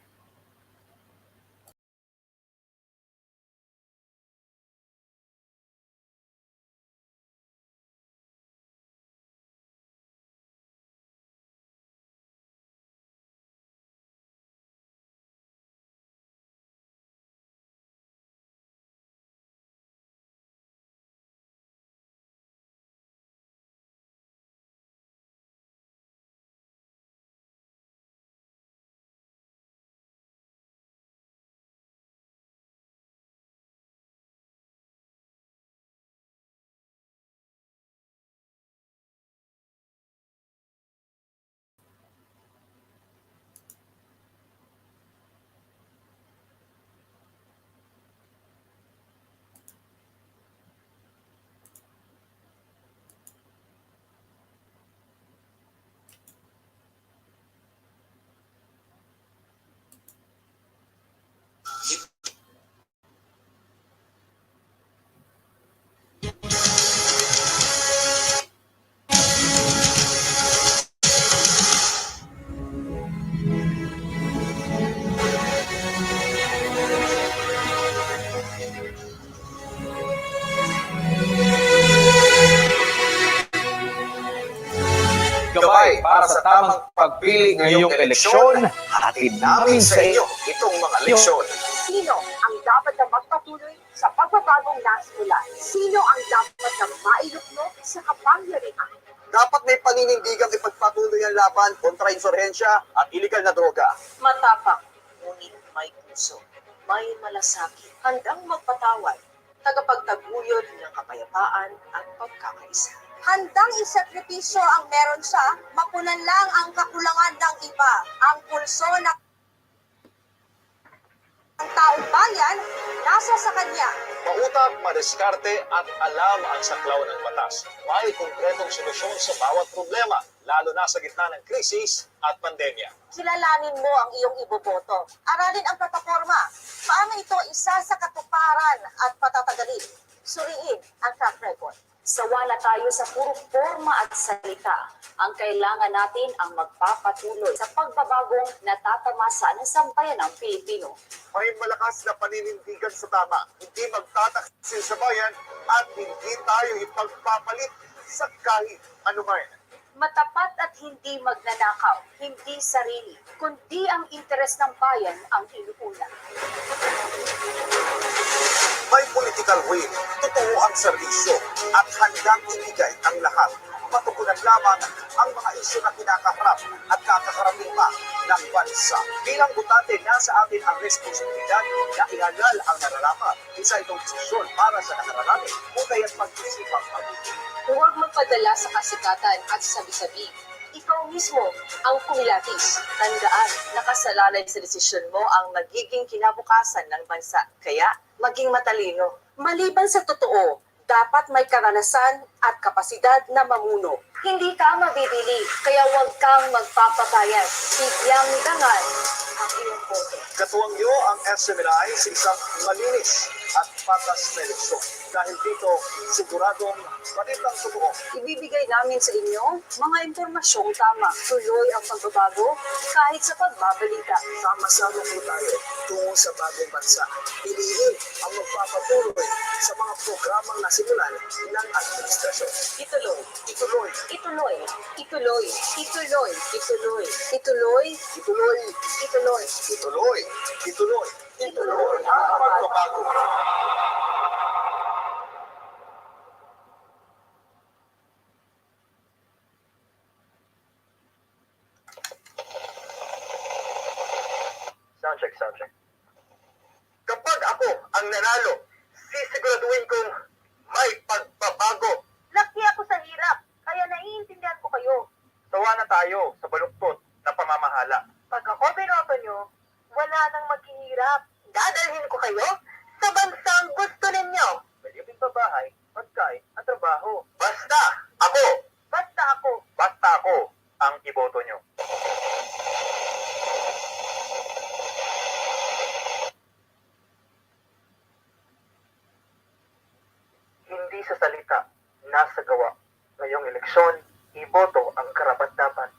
gabay para sa tamang pagpili ngayong eleksyon, hatid namin sa inyo itong mga leksyon. Sino ang dapat na magpatuloy sa pagbabagong nasimulan? Sino ang dapat na mailuklok sa kapangyarihan? Dapat may paninindigang ipagpatuloy ang laban kontra insurhensya at iligal na droga. Matapang, ngunit may puso, may malasakit, handang magpatawad, tagapagtaguyod ng kapayapaan at pagkakaisa. Handang isakripisyo ang meron siya, mapunan lang ang kakulangan ng iba. Ang pulso ng taong bayan, nasa sa kanya. Mautak, madiskarte at alam ang saklaw ng batas. May konkretong solusyon sa bawat problema, lalo na sa gitna ng krisis at pandemya. Kilalanin mo ang iyong iboboto. Aralin ang plataforma. Paano ito isa sa katuparan at patatagalin? Suriin ang track record. Sawa na tayo sa puro forma at salita. Ang kailangan natin ang magpapatuloy sa pagbabagong natatamasa ng sambayan ng Pilipino. May malakas na paninindigan sa tama, hindi magtataksil sa bayan at hindi tayo ipagpapalit sa kahit anuman. Matapat at hindi magnanakaw, hindi sarili, kundi ang interes ng bayan ang inuuna. May political will, totoo ang serbisyo at handang ibigay ang lahat. Matugunan lamang ang mga isyu na kinakaharap at kakaharapin pa ng bansa. Bilang butante, nasa atin ang responsibilidad na ihalal ang nararapat. Isa itong desisyon para sa nakararami, hukay at pag-isipang mabuti. Huwag magpadala sa kasikatan at sabi-sabi. Ikaw mismo ang kumilatis. Tandaan, nakasalalay sa desisyon mo ang magiging kinabukasan ng bansa. Kaya, maging matalino. Maliban sa totoo, dapat may karanasan at kapasidad na mamuno. Hindi ka mabibili, kaya huwag kang magpapakayat. Sigyang dangan ang iyong boto. Katuwang niyo ang SMNI sa isang malinis at patas na eleksyon. Dahil dito, siguradong panitang totoo. Ibibigay namin sa inyo mga impormasyong tama. Tuloy ang pagbabago kahit sa pagbabalita. Sama-sama po tayo tungo sa bagong bansa. Piliin ang magpapatuloy sa mga programang nasimulan ng administrasyon. Ituloy. Ituloy. Ituloy. Ituloy. Ituloy. Ituloy. Ituloy. Ituloy. Ituloy. Ituloy. Ituloy. Ituloy ang pagbabago. Soundcheck. Kapag ako ang nanalo, sisiguraduhin kong may pagbabago. Laki ako sa hirap, kaya naiintindihan ko kayo. Sawa na tayo sa baluktot na pamamahala. Pag ako binoto nyo, wala nang maghihirap. Dadalhin ko kayo sa bansang gusto ninyo. Malibing pabahay, pagkain at trabaho. Basta ako! Basta ako. Basta ako ang iboto nyo. Hindi sa salita, nasa gawa. Ngayong eleksyon, iboto ang karapat-dapat.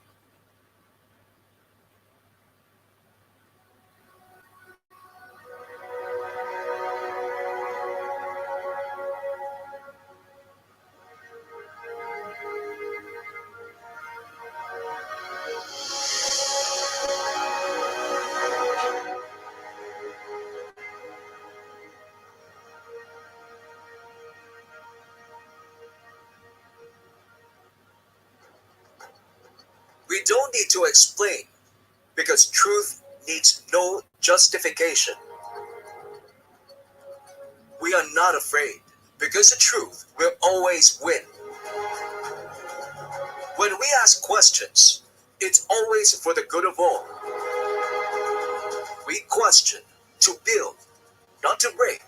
We don't need to explain, because truth needs no justification. We are not afraid, because the truth will always win. When we ask questions, it's always for the good of all. We question to build, not to break.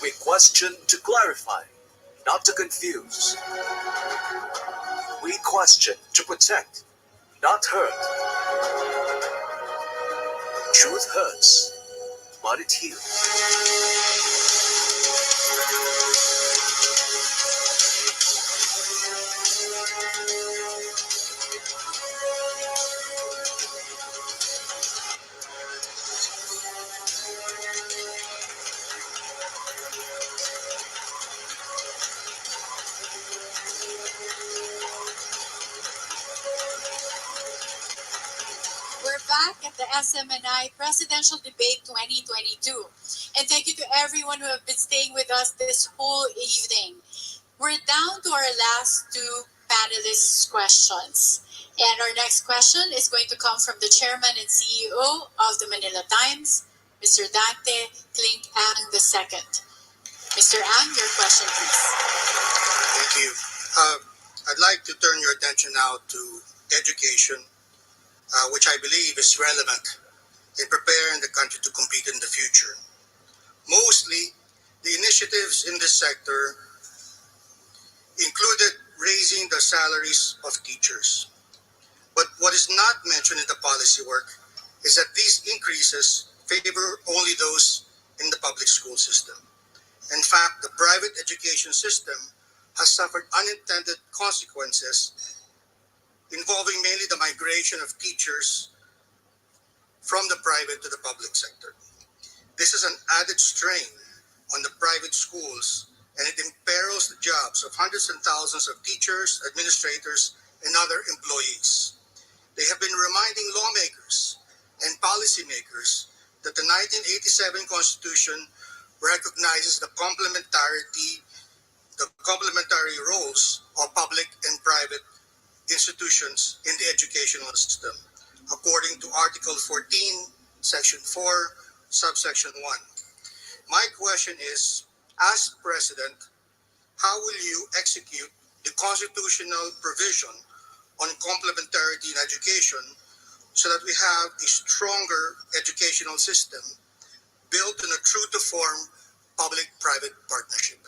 We question to clarify, not to confuse. We question to protect, not hurt. Truth hurts, but it heals. at the SMNI Presidential Debate 2022. And thank you to everyone who have been staying with us this whole evening. We're down to our last two panelists' questions. And our next question is going to come from the Chairman and CEO of the Manila Times, Mr. Dante Klink Ang II. Mr. Ang, your question, please. Thank you. I'd like to turn your attention now to education, which I believe is relevant in preparing the country to compete in the future. Mostly, the initiatives in this sector included raising the salaries of teachers. But what is not mentioned in the policy work is that these increases favor only those in the public school system. In fact, the private education system has suffered unintended consequences involving mainly the migration of teachers from the private to the public sector. This is an added strain on the private schools, and it imperils the jobs of hundreds and thousands of teachers, administrators, and other employees. They have been reminding lawmakers and policymakers that the 1987 Constitution recognizes the complementary roles of public and private institutions in the educational system, according to Article 14, Section 4, Subsection 1. My question is, as President, how will you execute the constitutional provision on complementarity in education so that we have a stronger educational system built on a true-to-form public-private partnership?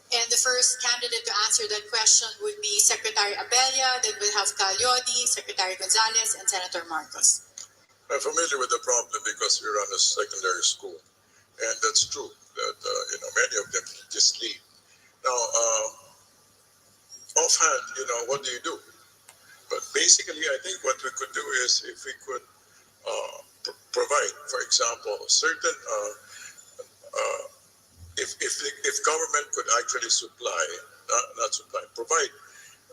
And the first candidate to answer that question would be Secretary Abella, then we'll have Calyodi, Secretary Gonzales, and Senator Marcos. I'm familiar with the problem because we run a secondary school, and that's true that many of them just leave. Now, offhand, what do you do? But basically, I think what we could do is if we could provide, for example, certain if government could actually provide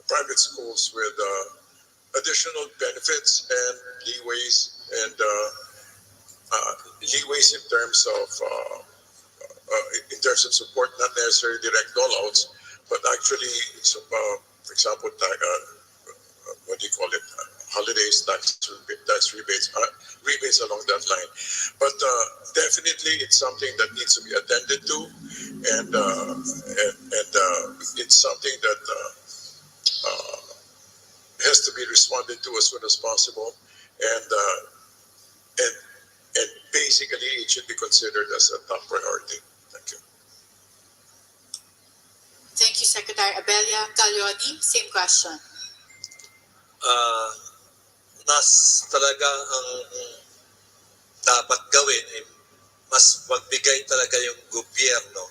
private schools with additional benefits and leeways in terms of support, not necessarily direct rollouts, but actually, for example, what do you call it? Holidays, tax rebates along that line. But definitely, it's something that needs to be attended to, and it's something that has to be responded to as soon as possible, and basically, it should be considered as a top priority. Thank you. Thank you, Secretary Abella. Calyodi, same question. Mas talaga ang dapat gawin ay mas magbigay talaga yung gobyerno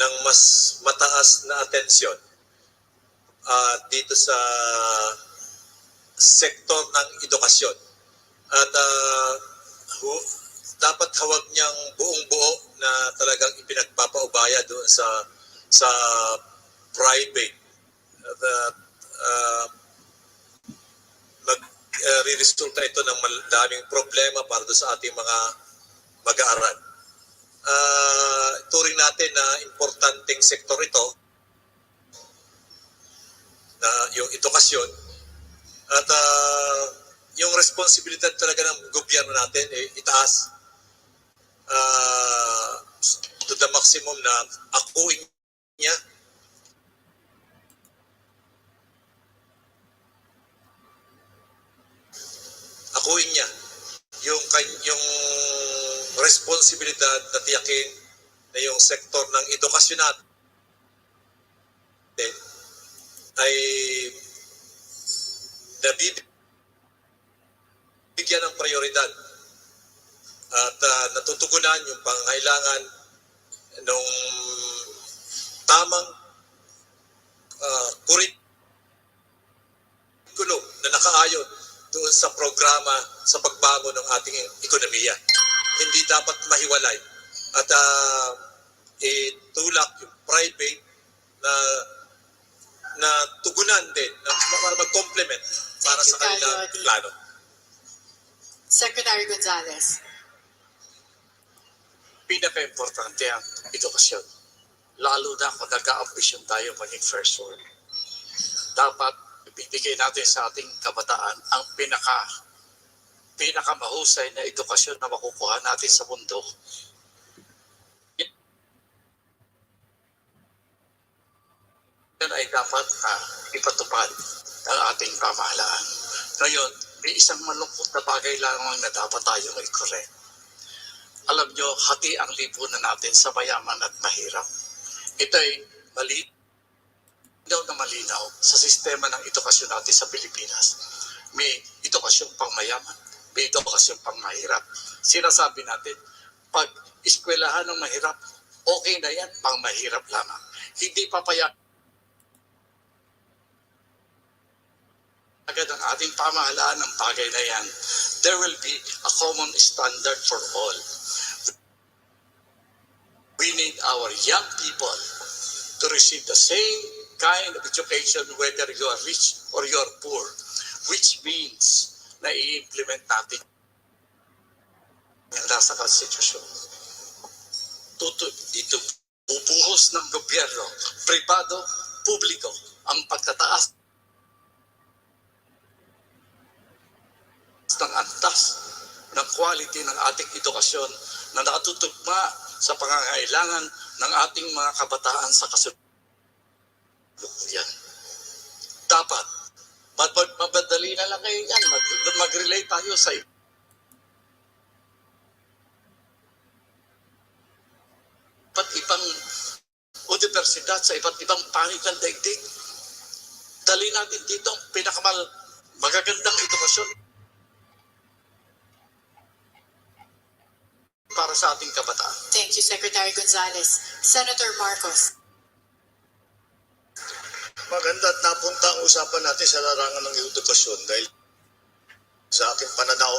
ng mas mataas na atensyon dito sa sektor ng edukasyon. At dapat hawag niyang buong-buo na talagang ipinagpapaubaya doon sa private. Magre-resulta ito ng daming problema para doon sa ating mga mag-aaral. Turing natin na importanteng sektor ito na yung edukasyon at yung responsibilidad talaga ng gobyerno natin itaas to the maximum na akuin niya yung responsibilidad na tiyakin na yung sektor ng edukasyon natin ay nabibigyan ng prioridad at natutugunan yung pangangailangan ng tamang curriculum na nakaayon doon sa programa sa pagbago ng ating ekonomiya. Hindi dapat mahiwalay at itulak yung private na tugunan din para mag-complement para Thank you, sa kanilang Calio. plano. Secretary Gonzales. Pinaka-importante ang edukasyon. Lalo na kung nag-a-ambisyon tayo maging first world. Dapat ibigay natin sa ating kabataan ang pinakamahusay na edukasyon na makukuha natin sa mundo. Yan ay dapat ipatupad ng ating pamahalaan. Ngayon, may isang malungkot na bagay lamang na dapat tayong i-correct. Alam nyo, hati ang lipunan natin sa mayaman at mahirap. Ito ay malinaw sa sistema ng edukasyon natin sa Pilipinas. May edukasyon pang mayaman, may edukasyon pang mahirap. Sinasabi natin, pag eskwelahan ng mahirap, okay na yan, pang mahirap lamang. Hindi papayag agad ang ating pamahalaan ng bagay na yan. There will be a common standard for all. We need our young people to receive the same kind of education whether you are rich or you are poor, which means na i-implement natin yung nasa konstitusyon. Dito bubuhos ng gobyerno, pribado, publiko, ang pagtataas ng antas ng quality ng ating edukasyon na nakatutugma sa pangangailangan ng ating mga kabataan sa kasalukuyan. Dapat, mabadali na lang kayo yan. Mag-relate tayo sa iba't ibang universidad, sa iba't ibang panig ng daigdig. Dali natin dito ang magagandang edukasyon para sa ating kabataan. Thank you, Secretary Gonzales. Senator Marcos. Maganda at napunta ang usapan natin sa larangan ng edukasyon dahil sa aking pananaw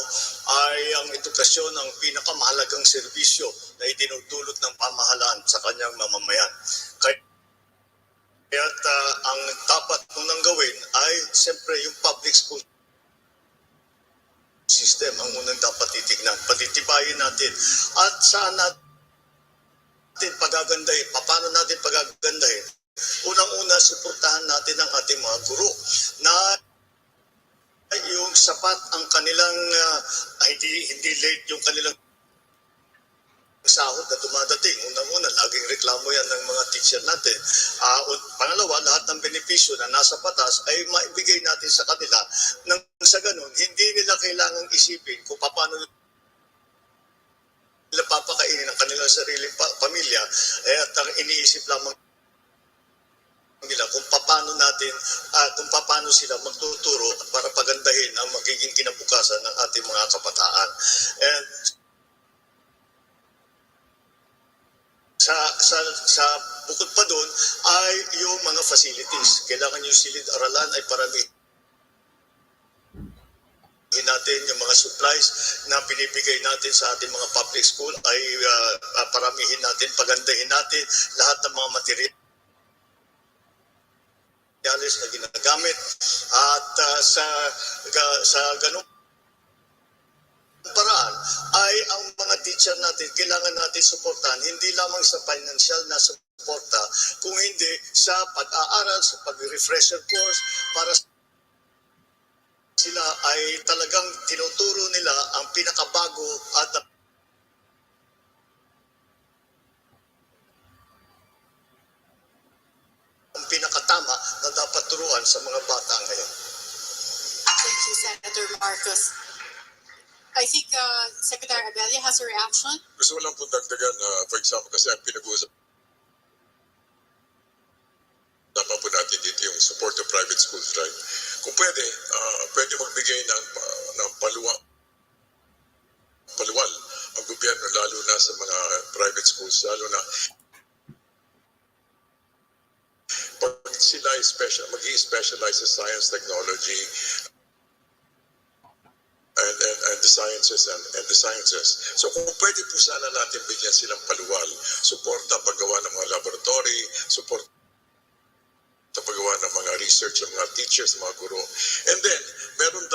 ay ang edukasyon ang pinakamahalagang serbisyo na idinudulot ng pamahalaan sa kanyang mamamayan. Kaya't ang dapat munang gawin ay siyempre yung public school system ang unang dapat titignan. Patitibayin natin at saan natin pagagandahin, paano natin pagagandahin. Unang-una, suportahan natin ang ating mga guro na yung sapat ang kanilang hindi late yung kanilang sahod na dumadating. Unang-una, laging reklamo yan ng mga teacher natin. Pangalawa, lahat ng benepisyo na nasa batas ay maibigay natin sa kanila nang sa ganun, hindi nila kailangang isipin kung paano nila papakainin ang kanilang sariling pamilya at ang iniisip lamang nila kung paano sila magtuturo para pagandahin ang magiging kinabukasan ng ating mga kabataan. And sa bukod pa doon ay yung mga facilities. Kailangan yung silid-aralan ay paramihin natin, yung mga supplies na binibigay natin sa ating mga public school ay paramihin natin, pagandahin natin lahat ng mga materials na ginagamit at sa ganung paraan ay ang mga teacher natin kailangan natin suportahan hindi lamang sa financial na suporta kung hindi sa pag-aaral, sa pag-refresher course para sila ay talagang tinuturo nila ang pinakabago at ang pinakatama na dapat turuan sa mga bata ngayon. Thank you, Senator Marcos. I think Secretary Abella has a reaction. Gusto ko lang pong dagdagan, for example, kasi ang pinag-uusap naman po natin dito yung support of private schools, right? Kung pwede, pwede magbigay ng paluwal ang gobyerno, lalo na sa mga private schools, lalo na pag sila mag-i-specialize sa science, technology, and the sciences. So kung pwede po sana natin bigyan silang paluwal, suporta paggawa ng mga laboratory, suporta paggawa ng mga research ng mga teachers, mga guro. And then, meron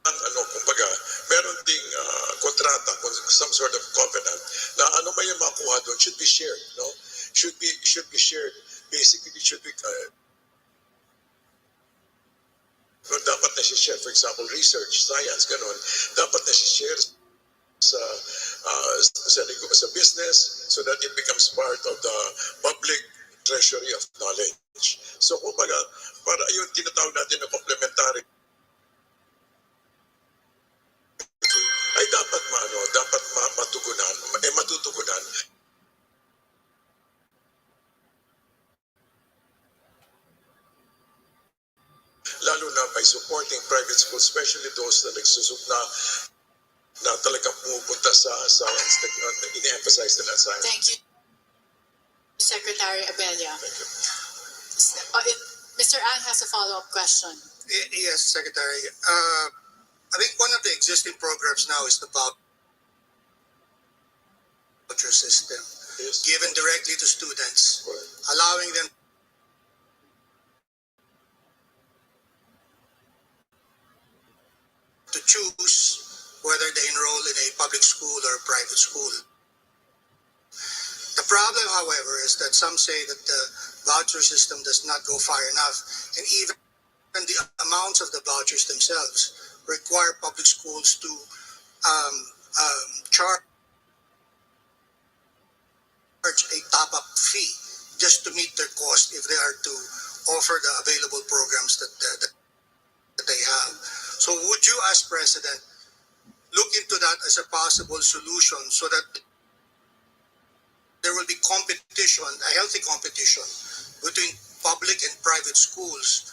kumbaga, meron ding kontrata, some sort of covenant, na ano man yung makuha doon should be shared, no? Should be shared. Basically, it should be, no, dapat na share, for example, research, science, ganun, dapat na share sa, sa business so that it becomes part of the public treasury of knowledge. So, kumbaga, para yung tinatawag natin na complementary ay dapat matutugunan. Lalo na by supporting private schools, especially those na na talagang pumupunta sa science, ini-emphasize nila science. Thank you, Secretary Abella. Thank you. Mr. Ang has a follow-up question. Yes, Secretary. I think one of the existing programs now is the voucher system, given directly to students, allowing them to choose whether they enroll in a public school or a private school. The problem, however, is that some say that the voucher system does not go far enough, and even the amounts of the vouchers themselves require public schools to charge a top-up fee just to meet their cost if they are to offer the available programs that they have. So would you, as President, look into that as a possible solution so that there will be competition, a healthy competition between public and private schools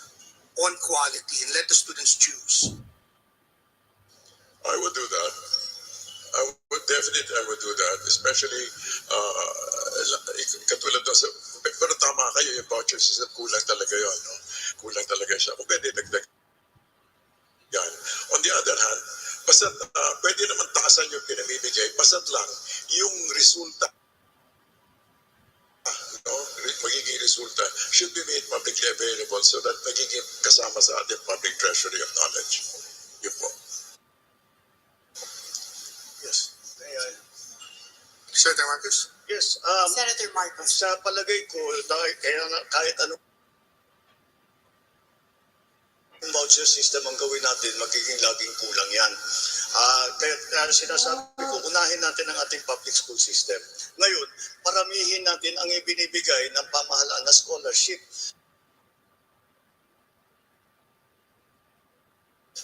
on quality, and let the students choose? I would do that. I would do that, especially katulad doon sa, pero tama kayo, yung voucher system, kulang talaga yun, no? Kulang talaga siya. Kung pwede, dagdag yan. On the other hand, basta pwede naman taasan yung pinamimigay, basta lang yung resulta, no? Magiging resulta should be made publicly available so that magiging kasama sa ating public treasury of knowledge. Yun po. Yes. Senator Marcos? Yes. Senator Marcos. Sa palagay ko, kahit ano voucher system ang gawin natin, magiging laging kulang yan. Kaya sinasabi ko, unahin natin ang ating public school system. Ngayon, paramihin natin ang ibinibigay ng pamahalaan na scholarship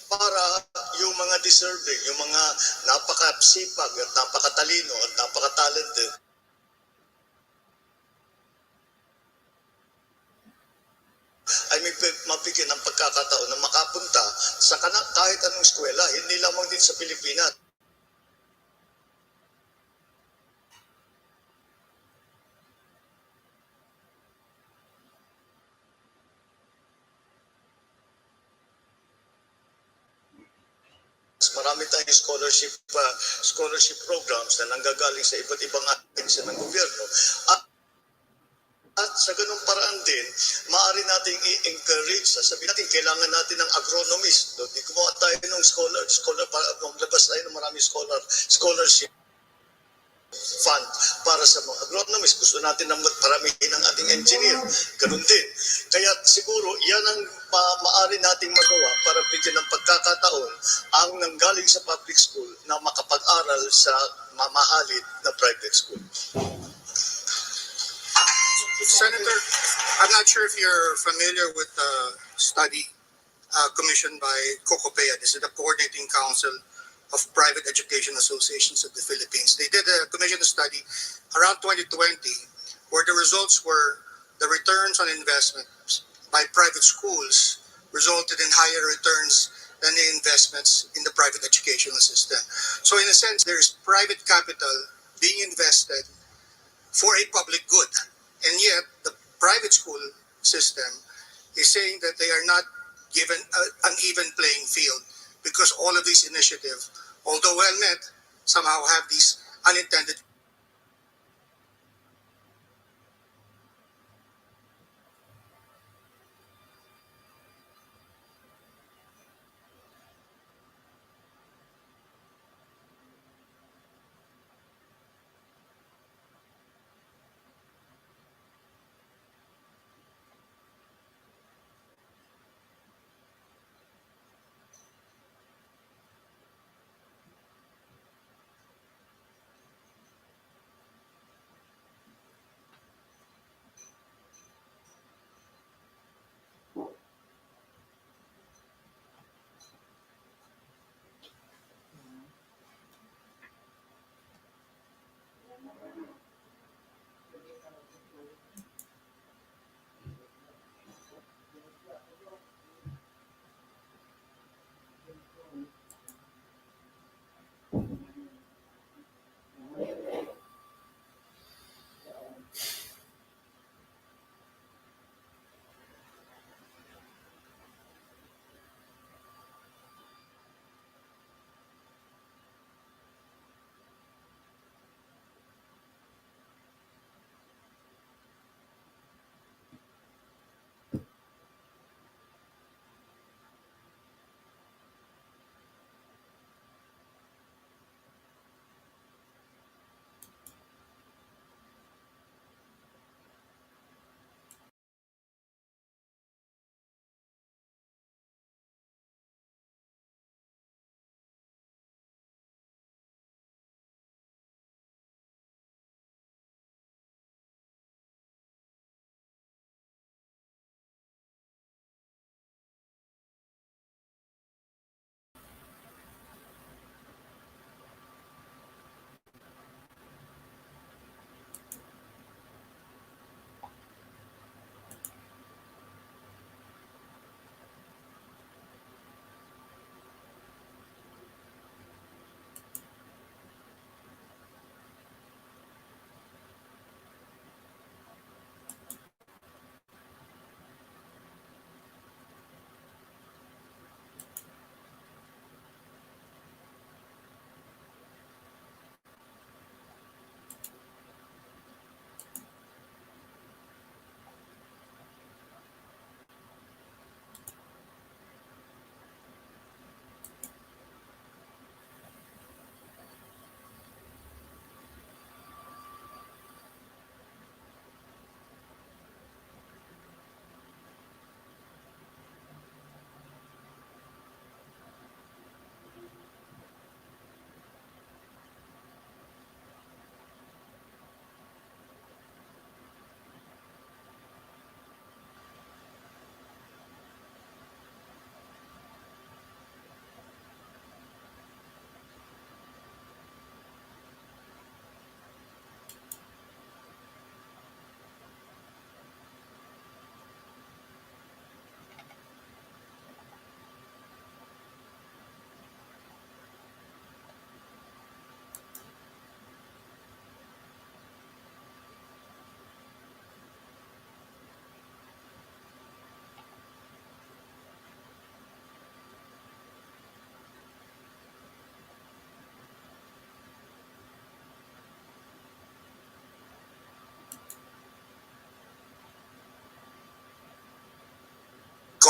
para yung mga deserving, yung mga napakasipag at napakatalino at napakatalented, ay may mabigyan ng pagkakataon na makapunta sa kahit anong eskwela, hindi lamang din sa Pilipinas. Marami tayong scholarship programs na nanggagaling sa iba't ibang ahensya ng gobyerno. At sa ganung paraan din, maaari nating i-encourage, sabihin natin, kailangan natin ng agronomist. Di gumawa tayo ng scholar para maglabas tayo ng maraming scholarship fund para sa mga agronomist. Gusto natin na paramihin ang ating engineer. Ganun din. Kaya siguro, yan ang maaari nating magawa para bigyan ng pagkakataon ang nanggaling sa public school na makapag-aral sa mamahalin na private school. Senator, I'm not sure if you're familiar with the study commissioned by COCOPEA. This is the Coordinating Council of Private Education Associations of the Philippines. They did commission a study around 2020 where the results were the returns on investment by private schools resulted in higher returns than the investments in the private educational system. So in a sense, there's private capital being invested for a public good. And yet, the private school system is saying that they are not given an even playing field because all of these initiatives, although well meant, somehow have these unintended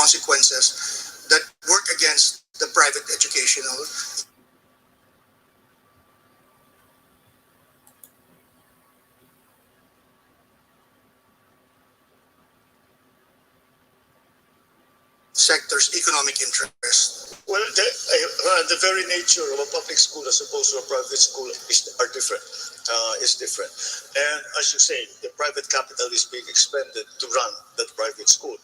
consequences that work against the private educational sector's economic interest. Well, the very nature of a public school as opposed to a private school are different. Is different, and as you say, the private capital is being expended to run that private school,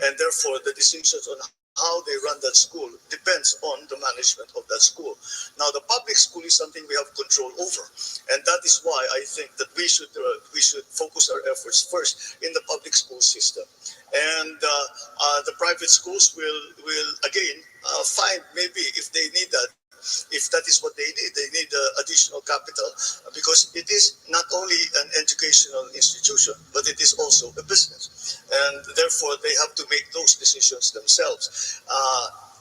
and therefore the decisions on how they run that school depends on the management of that school. Now, the public school is something we have control over, and that is why I think that we should focus our efforts first in the public school system, and the private schools will again find maybe if they need that. If that is what they need additional capital because it is not only an educational institution, but it is also a business. And therefore, they have to make those decisions themselves.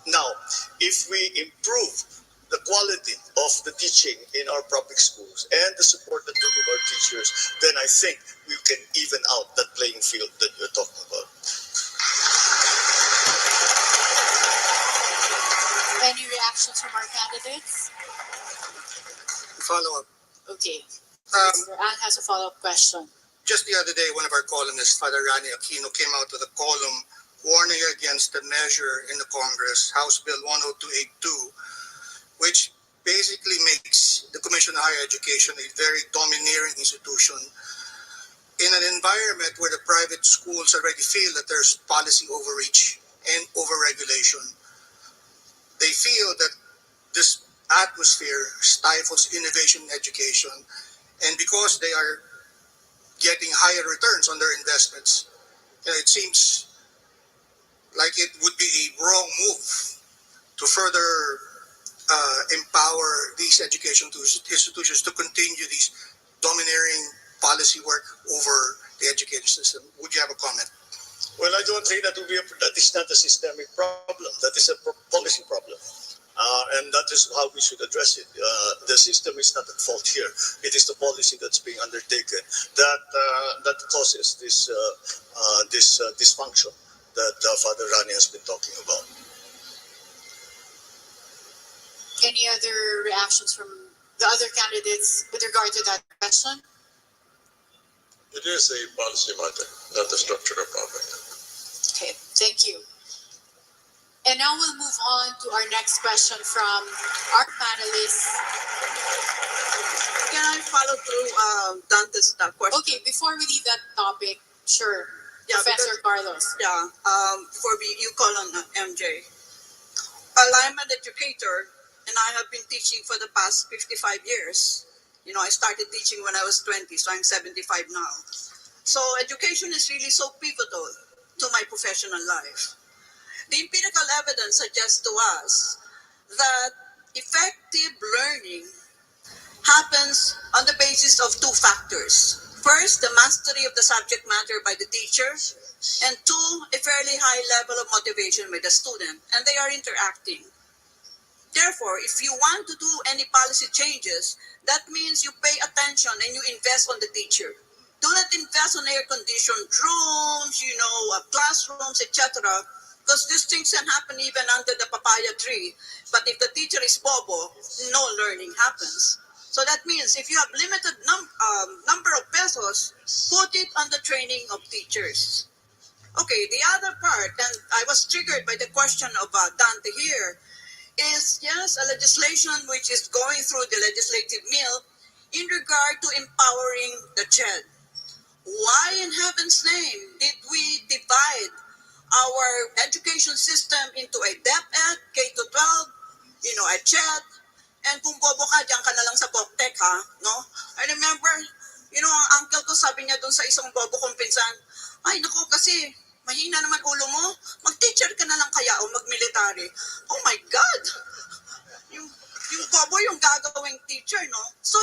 Now, if we improve the quality of the teaching in our public schools and the support that we give our teachers, then I think we can even out that playing field that you're talking about. Any reactions from our candidates? Follow up. Okay. Mr. Ann has a follow-up question. Just the other day, one of our columnists, Father Rani Aquino, came out with a column warning against the measure in the Congress, House Bill 10282, which basically makes the Commission on Higher Education a very domineering institution in an environment where the private schools already feel that there's policy overreach and overregulation. They feel that this atmosphere stifles innovation in education, and because they are getting higher returns on their investments, it seems like it would be a wrong move to further empower these education institutions to continue these domineering policy work over the education system. Would you have a comment? Well, I don't think that is not a systemic problem. That is a policy problem. And that is how we should address it. The system is not at fault here. It is the policy that's being undertaken that causes this dysfunction that Father Rani has been talking about. Any other reactions from the other candidates with regard to that question? It is a policy matter, not a structural problem. Okay, thank you. And now we'll move on to our next question from our panelists. Can I follow through Dante's question? Okay, before we leave that topic, sure. Yeah, Professor Carlos. Yeah, before you call on MJ. I'm an educator, and I have been teaching for the past 55 years. You know, I started teaching when I was 20, so I'm 75 now. So education is really so pivotal to my professional life. The empirical evidence suggests to us that effective learning happens on the basis of two factors. First, the mastery of the subject matter by the teacher, and two, a fairly high level of motivation by the student, and they are interacting. Therefore, if you want to do any policy changes, that means you pay attention and you invest on the teacher. Do not invest on air-conditioned rooms, classrooms, etc., because these things can happen even under the papaya tree. But if the teacher is bobo, no learning happens. So that means if you have limited number of pesos, put it on the training of teachers. Okay, the other part, and I was triggered by the question of Dante here, is yes, a legislation which is going through the legislative mill in regard to empowering the CHED. Why in heaven's name did we divide our education system into a DepEd, K-12, a CHED, and kung bobo ka, diyan ka na lang sa BOCTEC, ha? No? I remember, ang uncle ko sabi niya doon sa isang bobo kong pinsan, ay, naku, kasi mahina naman ulo mo, mag-teacher ka na lang kaya o mag-military. Oh my God! Yung bobo yung gagawing teacher, no? So,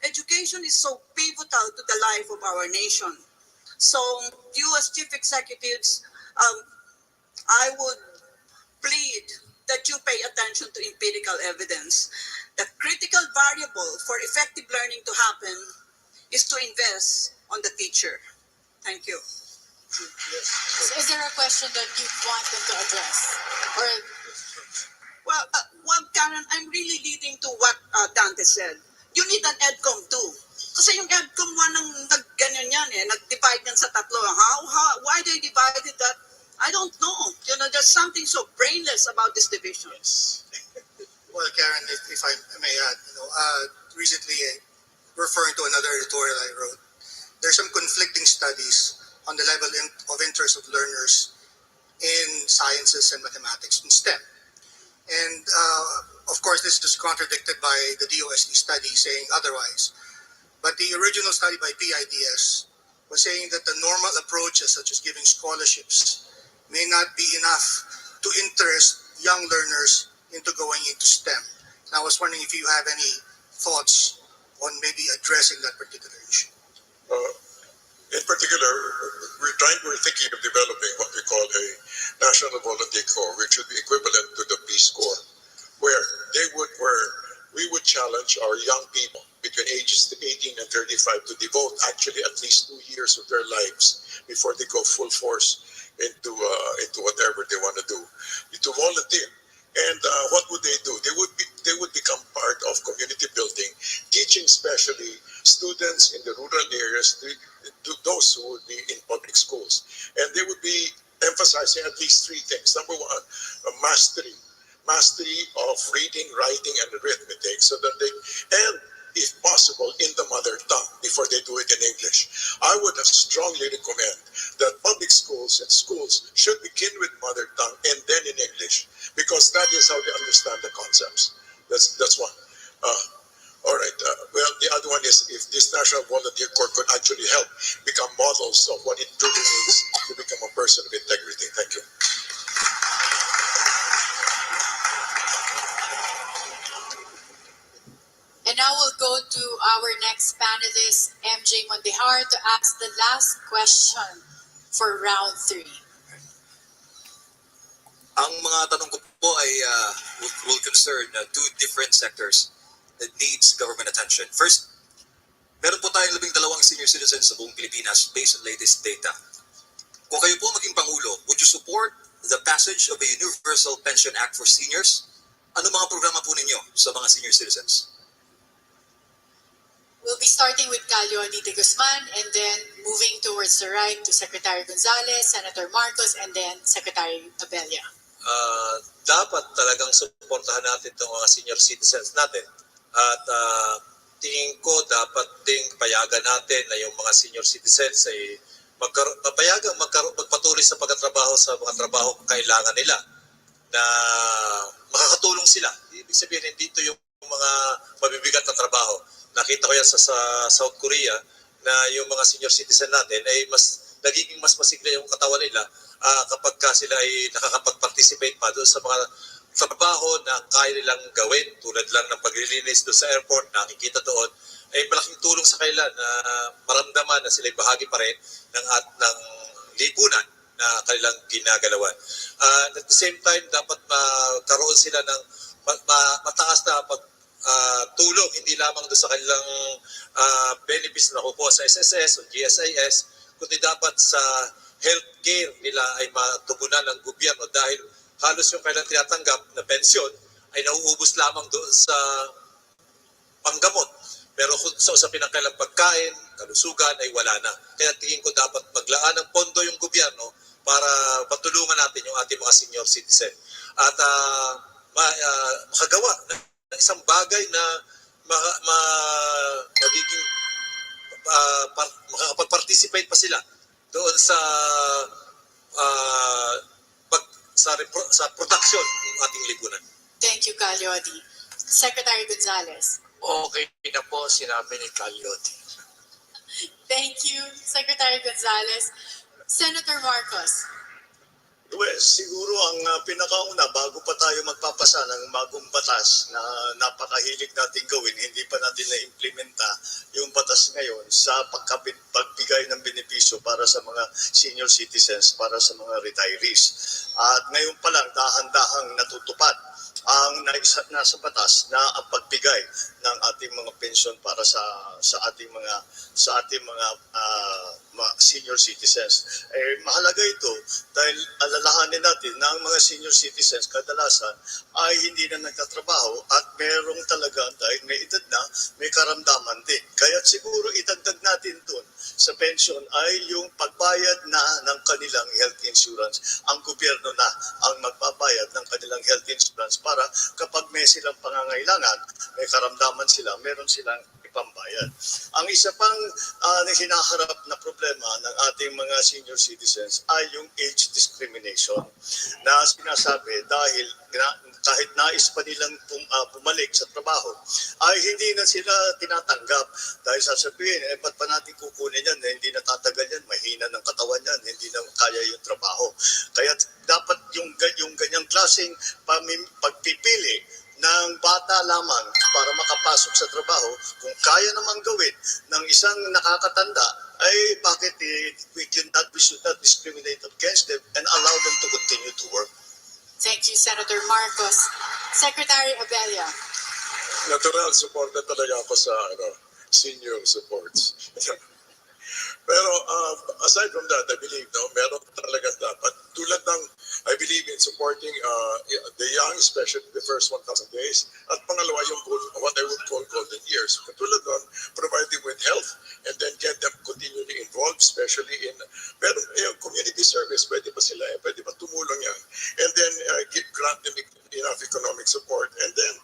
education is so pivotal to the life of our nation. So, you as chief executives, I would plead that you pay attention to empirical evidence. The critical variable for effective learning to happen is to invest on the teacher. Thank you. So is there a question that you want them to address? Or Well, Karen, I'm really leading to what Dante said. You need an EDCOM too. Kasi yung EDCOM 1 ang nag-ganyan yan nag-divide yan sa tatlo. Why they divided that? I don't know. There's something so brainless about this division. Well, Karen, if I may add, recently, referring to another editorial I wrote, there's some conflicting studies on the level of interest of learners in sciences and mathematics in STEM. And of course, this is contradicted by the DOST study saying otherwise. But the original study by PIDS was saying that the normal approaches, such as giving scholarships, may not be enough to interest young learners into going into STEM. And I was wondering if you have any thoughts on maybe addressing that particular issue. In particular, we're thinking of developing what we call a National Volunteer Corps, which would be equivalent to the Peace Corps, where we would challenge our young people between ages 18 and 35 to devote actually at least 2 years of their lives before they go full force into whatever they want to do, to volunteer. And what would they do? They would become part of community building, teaching especially students in the rural areas, to those who would be in public schools. And they would be emphasizing at least 3 things. Number 1, mastery of reading, writing, and arithmetic, so that they, and if possible, in the mother tongue before they do it in English. I would strongly recommend that public schools and schools should begin with mother tongue and then in English, because that is how they understand the concepts. That's one. All right. Well, the other one is if this National Volunteer Corps could actually help become models of what it truly means to become a person of integrity. Thank you. And now we'll go to our next panelist, MJ Mondihar, to ask the last question for round 3. Ang mga tanong ko po ay will concern 2 different sectors that needs government attention. First, meron po tayong 12 senior citizens sa buong Pilipinas based on latest data. Kung kayo po maging Pangulo, would you support the passage of a Universal Pension Act for seniors? Ano mga programa po ninyo sa mga senior citizens? We'll be starting with Calyoni de Guzman and then moving towards the right to Secretary Gonzales, Senator Marcos, and then Secretary Abella. Dapat talagang suportahan natin itong mga senior citizens natin. At tingin ko dapat ding payagan natin na yung mga senior citizens ay magpatuloy sa pagtatrabaho sa mga trabaho kung kailangan nila na makakatulong sila. Ibig sabihin, hindi ito yung mga mabibigat na trabaho. Nakita ko yan sa South Korea na yung mga senior citizen natin ay nagiging mas masigla yung katawan nila kapag sila ay nakakapag-participate pa doon sa mga trabaho na kaya nilang gawin, tulad lang ng paglilinis doon sa airport, nakikita doon, ay malaking tulong sa kanila na maramdaman na sila bahagi pa rin ng lipunan na kanilang ginagalawan. At the same time, dapat magkaroon sila ng mataas na tulong, hindi lamang doon sa kanilang benefits na nakukuha sa SSS o GSIS, kundi dapat sa healthcare nila ay matugunan ng gobyerno dahil halos yung kailang tinatanggap na pensyon ay nauubos lamang doon sa panggamot. Pero sa usapin ng kailang pagkain, kalusugan ay wala na. Kaya tingin ko dapat maglaan ng pondo yung gobyerno para patulungan natin yung ating mga senior citizen. At makagawa ng isang bagay na magiging makakapag-participate pa sila doon sa sa production ng ating lipunan. Thank you, Calyoni. Secretary Gonzales. Okay na po, sinabi ni Calyoni. Thank you, Secretary Gonzales. Senator Marcos. Well, siguro ang pinakauna, bago pa tayo magpapasa ng bagong batas na napakahilig natin gawin, hindi pa natin na-implementa yung batas ngayon sa pagbigay ng benepisyo para sa mga senior citizens, para sa mga retirees. At ngayon pa lang, dahan-dahang natutupad. ang nasa batas na ang pagbigay ng ating mga pensyon para sa ating mga senior citizens. Mahalaga ito dahil alalahanin natin na ang mga senior citizens kadalasan ay hindi na nagtatrabaho at merong talaga dahil may edad na, may karamdaman din. Kaya siguro itagdag natin dun sa pension ay yung pagbayad na ng kanilang health insurance. Ang gobyerno na ang magbabayad ng kanilang health insurance para kapag may silang pangangailangan, may karamdaman sila, meron silang ipambayad. Ang isa pang hinaharap na problema ng ating mga senior citizens ay yung age discrimination na sinasabi dahil kahit nais pa nilang bumalik sa trabaho, ay hindi na sila tinatanggap dahil sasabihin, ba't pa natin kukunin yan, hindi natatagal yan, mahina ng katawan yan, hindi na kaya yung trabaho. Kaya dapat yung ganyang klaseng pagpipili ng bata lamang para makapasok sa trabaho, kung kaya namang gawin ng isang nakakatanda, ay bakit we should not discriminate against them and allow them to continue to work. Thank you, Senator Marcos. Secretary Abella. Natural supporter talaga ako sa senior supports. Pero aside from that, I believe meron talaga dapat tulad ng I believe in supporting the young, especially the first 1,000 days, at pangalawa yung what I would call golden years. Tulad nun, providing with health and then get them continually involved, especially in community service. Pwede pa sila, pwede pa tumulong yan. And then grant them enough economic support and then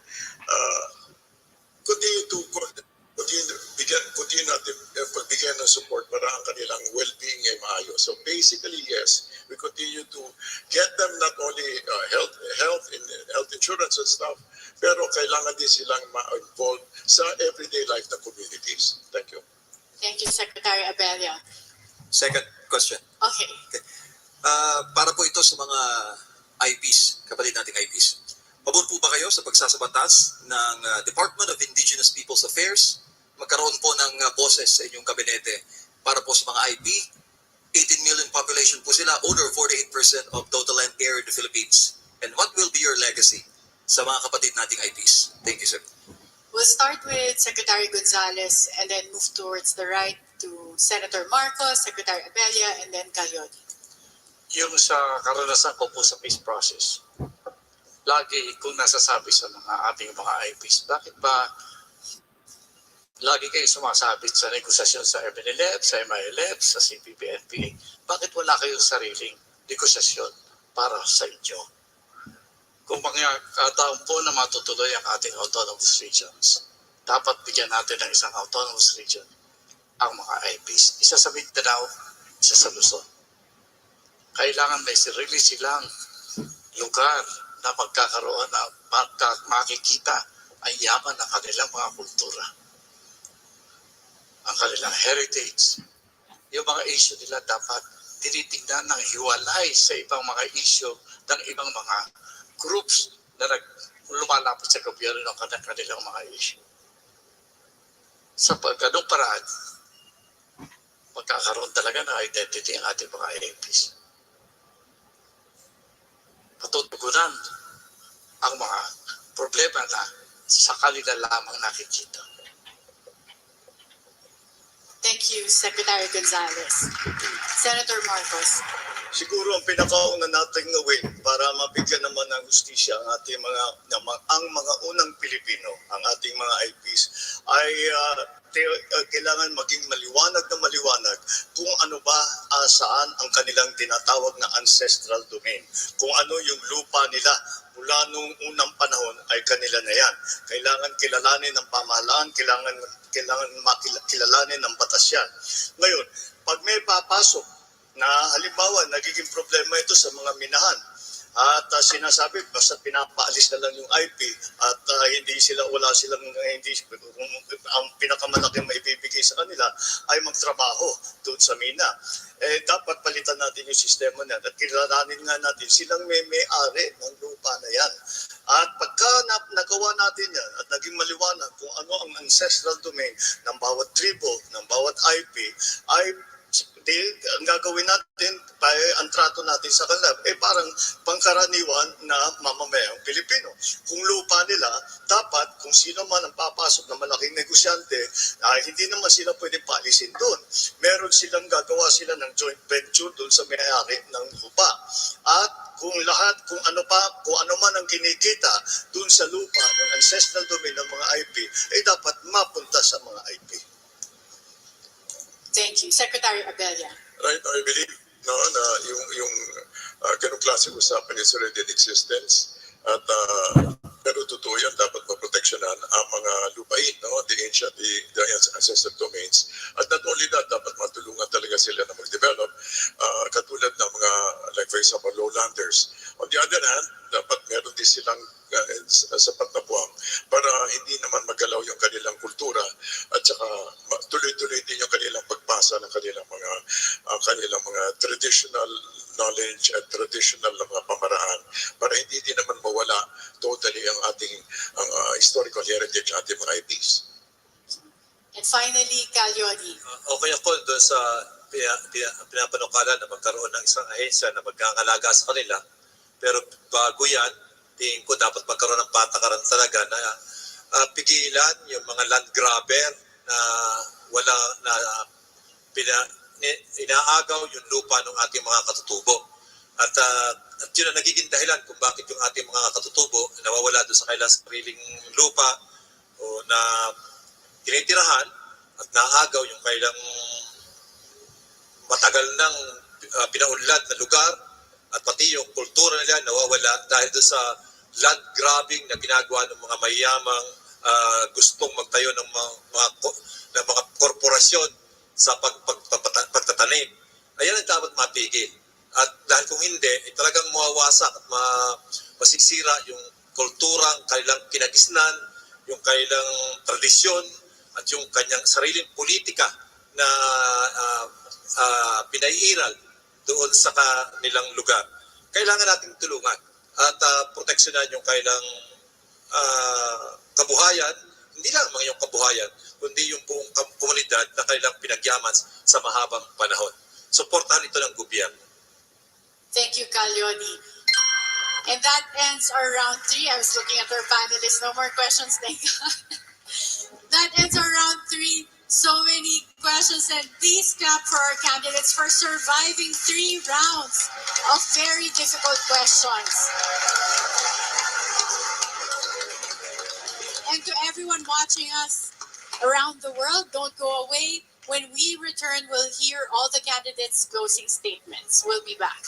continue natin pagbigyan ng support para ang kanilang well-being ay maayos. So basically, yes, we continue to get them not only health insurance and stuff, pero kailangan din silang ma-involve sa everyday life ng communities. Thank you. Thank you, Secretary Abella. Second question. Okay. Para po ito sa mga IPs, kapatid nating IPs. Pabor po ba kayo sa pagsasabatas ng Department of Indigenous Peoples Affairs? Magkaroon po ng boses sa inyong kabinete para po sa mga IP. 18 million population po sila, owner 48% of total land area in the Philippines. And what will be your legacy sa mga kapatid nating IPs? Thank you, sir. We'll start with Secretary Gonzales and then move towards the right to Senator Marcos, Secretary Abella, and then Cayote. Yung sa karanasan ko po sa peace process, lagi kong nasasabi sa ating mga IPs, bakit ba lagi kayo sumasabit sa negosasyon sa MNLF, sa MILF, sa CPP-NPA? Bakit wala kayong sariling negosasyon para sa inyo? Kung magkataon po na matutuloy ang ating autonomous regions, dapat bigyan natin ng isang autonomous region ang mga IPs. Isa sa Mindanao, isa sa Luzon. Kailangan may sarili silang lugar na magkakaroon na makikita ang yaman ng kanilang mga kultura, ang kanilang heritage. Yung mga issue nila dapat tinitingnan ng hiwalay sa ibang mga issue ng ibang mga groups na lumalapit sa gobyerno ng kanilang mga issue. Sa ganung paraan, magkakaroon talaga ng identity ang ating mga IPs. Patutugunan ang mga problema na sa kanila lamang nakikita. Thank you, Secretary Gonzales. Senator Marcos. Siguro ang pinakauna nating gawin para mabigyan naman ng hustisya ang ating mga unang Pilipino, ang ating mga IPs, ay kailangan maging maliwanag kung ano ba saan ang kanilang tinatawag na ancestral domain. Kung ano yung lupa nila mula nung unang panahon ay kanila na yan. Kailangan kilalanin ng pamahalaan, kailangan kilalanin ng batas yan. Ngayon, pag may papasok na halimbawa nagiging problema ito sa mga minahan at sinasabi basta pinapaalis na lang yung IP at ang pinakamalaking maibibigay sa kanila ay magtrabaho doon sa mina. Dapat palitan natin yung sistema na at kilalanin nga natin silang may-ari ng lupa na yan. At pagka nagawa natin yan at naging maliwanag kung ano ang ancestral domain ng bawat tribo, ng bawat IP, ay ang gagawin natin, ang trato natin sa kanila, parang pangkaraniwan na mamamayang Pilipino. Kung lupa nila, dapat kung sino man ang papasok na malaking negosyante, hindi naman sila pwedeng paalisin doon. Meron silang gagawa sila ng joint venture doon sa may-ari ng lupa. At kung ano man ang kinikita doon sa lupa ng ancestral domain ng mga IP, dapat mapunta sa mga IP. Thank you. Secretary Abella. Right, I believe na yung ganong klaseng usapan is already in existence. At pero totoo yan, dapat maproteksyonan ang mga lupain, the ancient, the ancestral domains. At not only that, dapat matulungan talaga sila na mag-develop, katulad ng mga, like for example, lowlanders. On the other hand, dapat meron din silang sapat na puwang para hindi naman magalaw yung kanilang kultura at saka tuloy-tuloy din yung kanilang pagpasa ng kanilang mga traditional knowledge at traditional na mga pamaraan para hindi din naman mawala totally ang ating historical heritage, ating mga IPs. And finally, Calyoni. Okay ako doon sa pinapanukala na magkaroon ng isang ahensya na magkakalaga sa kanila. Pero bago yan, tingin ko dapat magkaroon ng patakaran talaga na pigilan yung mga land grabber na wala na inaagaw yung lupa ng ating mga katutubo. At yun ang nagiging dahilan kung bakit yung ating mga katutubo nawawala doon sa kanilang sariling lupa o na tinitirahan at naagaw yung kailang matagal ng pinaunlad na lugar at pati yung kultura nila nawawala dahil doon sa land grabbing na ginagawa ng mga mayamang gustong magtayo ng mga korporasyon sa pagtatanim. Ayan ang dapat mapigil. At dahil kung hindi, talagang mawawasak at masisira yung kulturang kanilang kinagisnan, yung kanilang tradisyon, at yung kanyang sariling politika na pinaiiral doon sa kanilang lugar. Kailangan nating tulungan at proteksyonan yung kanilang kabuhayan, hindi lang mga yung kabuhayan, kundi yung buong komunidad na kanilang pinagyaman sa mahabang panahon. Suportahan ito ng gobyerno. Thank you, Calyoni. And that ends our round 3. I was looking at our panelists. No more questions, thank God. That ends our round 3. So many questions, and please clap for our candidates for surviving 3 rounds of very difficult questions. And to everyone watching us around the world, don't go away. When we return, we'll hear all the candidates' closing statements. We'll be back.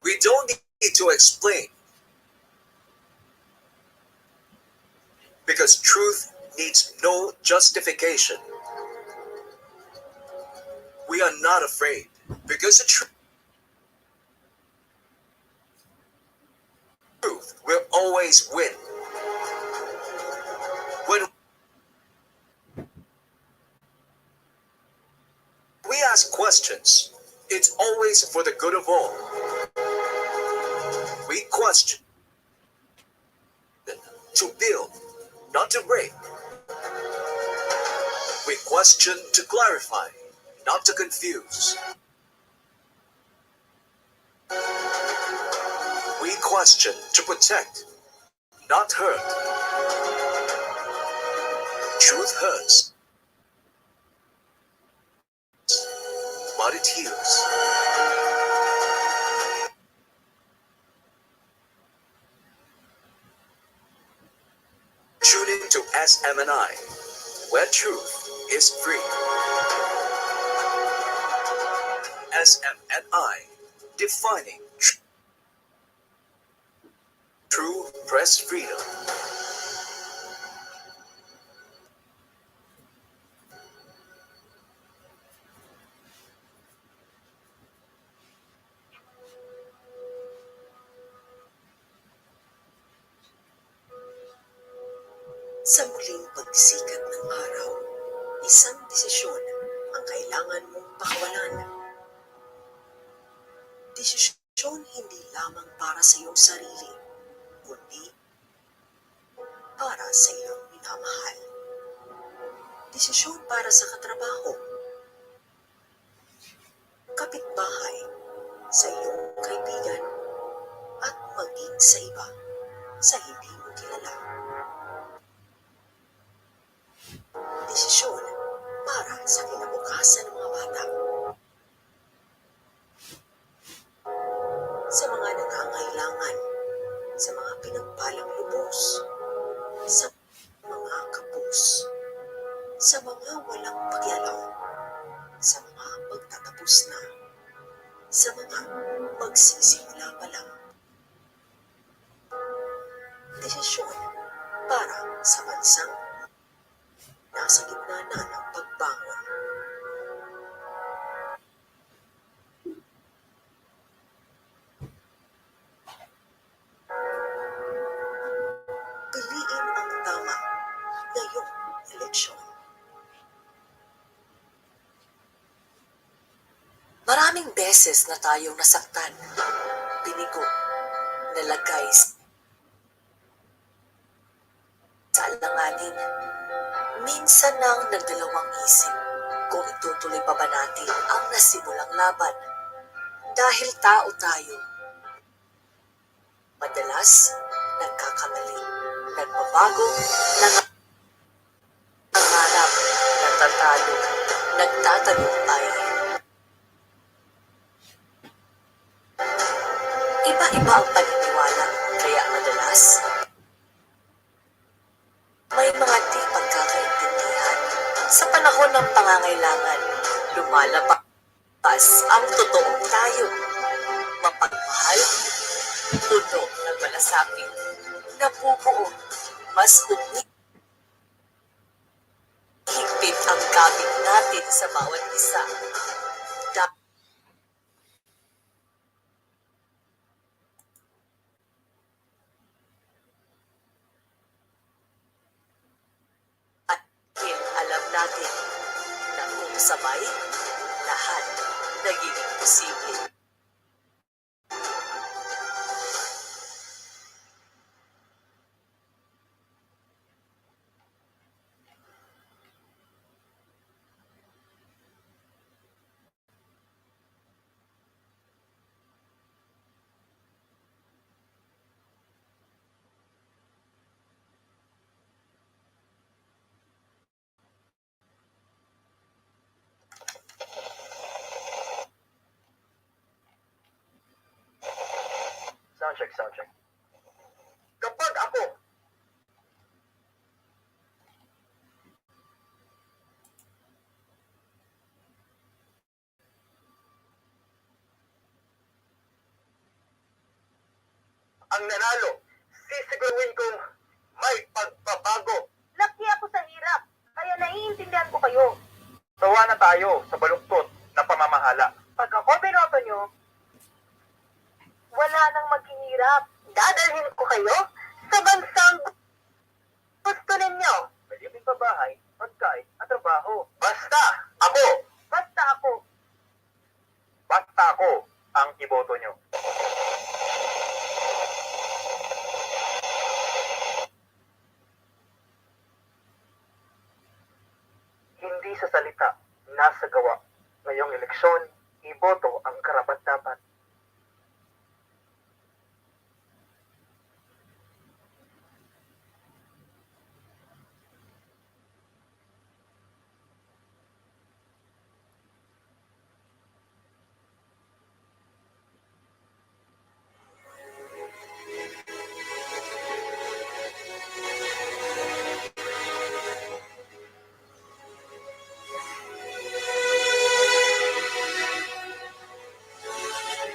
We don't need to explain, because truth needs no justification. We are not afraid, because the truth will always win. When we ask questions, it's always for the good of all. We question to build, not to break. We question to clarify, not to confuse. We question to protect, not hurt. Truth hurts, but it heals. Tune in to SMNI, where truth is free. SMNI, defining true press freedom. Sa muling pagsikat ng araw, isang desisyon ang kailangan mong pakawalan. Desisyon hindi lamang para sa iyong sarili, kundi para sa iyong minamahal. Desisyon para sa katrabaho, kapitbahay, sa iyong kaibigan, at maging sa iba sa hindi mo kilala. Desisyon para sa kinabukasan ng mga bata. Sa mga nangangailangan, sa mga pinagpalang lubos, sa mga kapos, sa mga walang pakialam, sa mga magtatapos na, sa mga magsisimula pa lang. Desisyon para sa bansang nasa gitna na ng pagbangon. Piliin ang tama ngayong eleksyon. Maraming beses na tayong nasaktan, binigo, nalagay sa alanganin. Minsan nang nagdalawang isip kung itutuloy pa ba natin ang nasimulang laban. Dahil tao tayo, madalas nagkakamali, nagbabago, nangangarap, natatalo, nagtatagumpay. Iba-iba ang paniniwala, kaya madalas may mga di pagkakaintindihan. Sa panahon ng pangangailangan, lumalabas ang totoong tayo. Mapagmahal, puno ng malasakit, nabubuo, mas higpit ang gamit natin sa bawat isa. Alam natin na kung sabay, lahat nagiging posible. Soundcheck. Kapag ako ang nanalo, sisigawin kong may pagbabago. Laki ako sa hirap, kaya naiintindihan ko kayo. Sawa na tayo sa baluktot na pamamahala. Pag ako binoto nyo, wala nang maghihirap. Dadalhin ko kayo sa bansang gusto ninyo. May libreng pabahay, pagkain at trabaho. Basta ako ang iboto nyo. Hindi sa salita, nasa gawa. ngayong eleksyon, iboto ang karapat-dapat.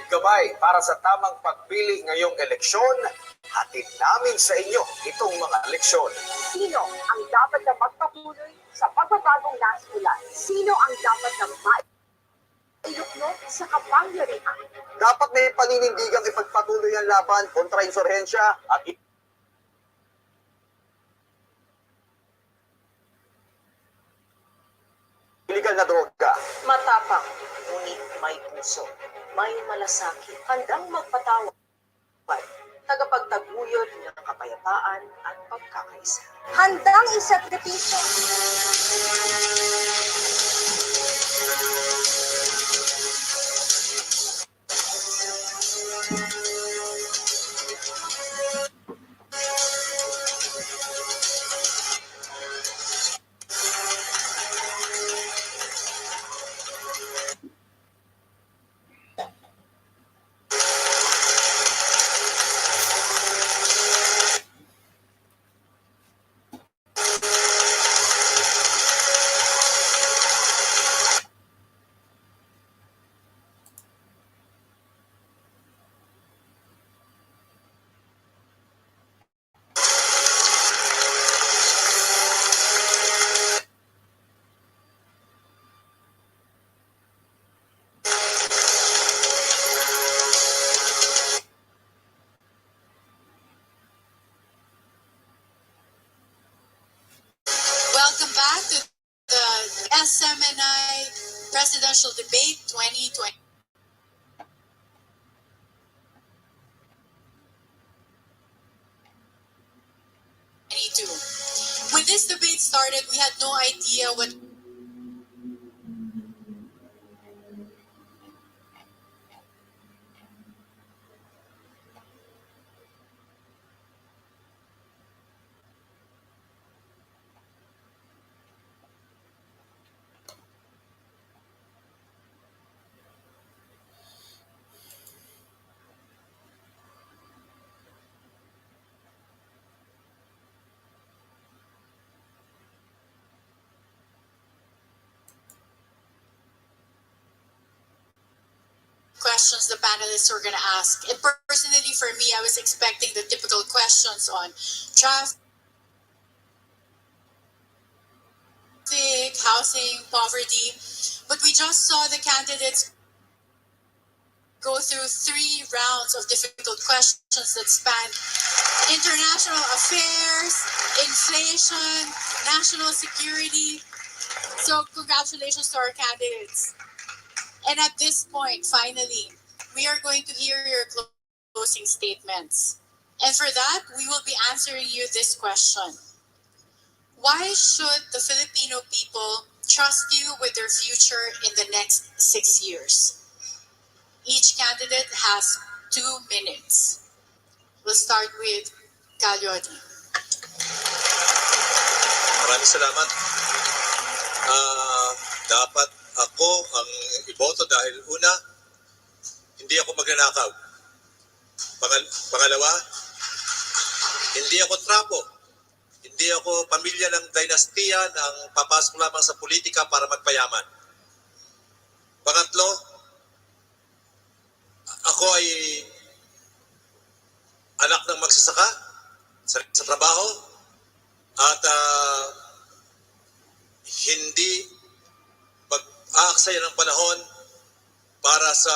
Gabay para sa tamang pagpili ngayong eleksyon, hatid namin sa inyo itong mga leksyon. Sino ang dapat na magpatuloy sa pagbabagong nasimulan? Sino ang dapat na mailuklok sa kapangyarihan? Dapat may paninindigang ipagpatuloy ang laban kontra insurhensya at illegal na droga. Matapang, ngunit may puso, may malasakit, handang magpatawad, tagapagtaguyod ng kapayapaan at pagkakaisa. Handang isakripisyo. Welcome back to the SMNI Presidential Debate 2020. When this debate started, we had no idea what questions the panelists were going to ask. And personally, for me, I was expecting the typical questions on traffic, housing, poverty. But we just saw the candidates go through 3 rounds of difficult questions that span international affairs, inflation, national security. So congratulations to our candidates. And at this point, finally, we are going to hear your closing statements. And for that, we will be answering you this question. Why should the Filipino people trust you with their future in the next 6 years? Each candidate has 2 minutes. We'll start with Calyodi. Maraming salamat. Dapat ako ang iboto dahil una, hindi ako magnanakaw. Pangalawa, hindi ako trapo. Hindi ako pamilya ng dinastiya ng papasok lamang sa politika para magpayaman. Pangatlo, ako ay anak ng magsasaka sa trabaho at hindi mag-aaksaya ng panahon para sa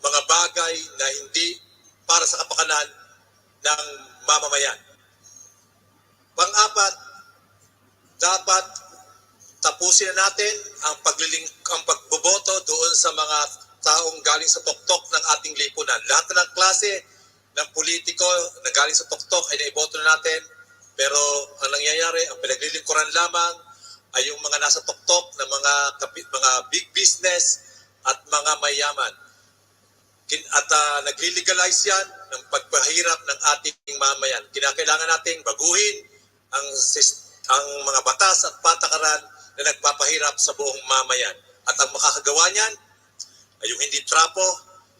mga bagay na hindi para sa kapakanan ng mamamayan. Pang-apat, dapat tapusin na natin ang pagboboto doon sa mga taong galing sa tuktok ng ating lipunan. Lahat ng klase ng politiko na galing sa tuktok ay naiboto na natin, pero ang nangyayari, ang pinaglilingkuran lamang ay yung mga nasa tuktok na mga big business at mga mayaman. At nagli-legalize yan ng pagpahirap ng ating mamayan. Kinakailangan nating baguhin ang mga batas at patakaran na nagpapahirap sa buong mamayan. At ang makakagawa niyan ay yung hindi trapo,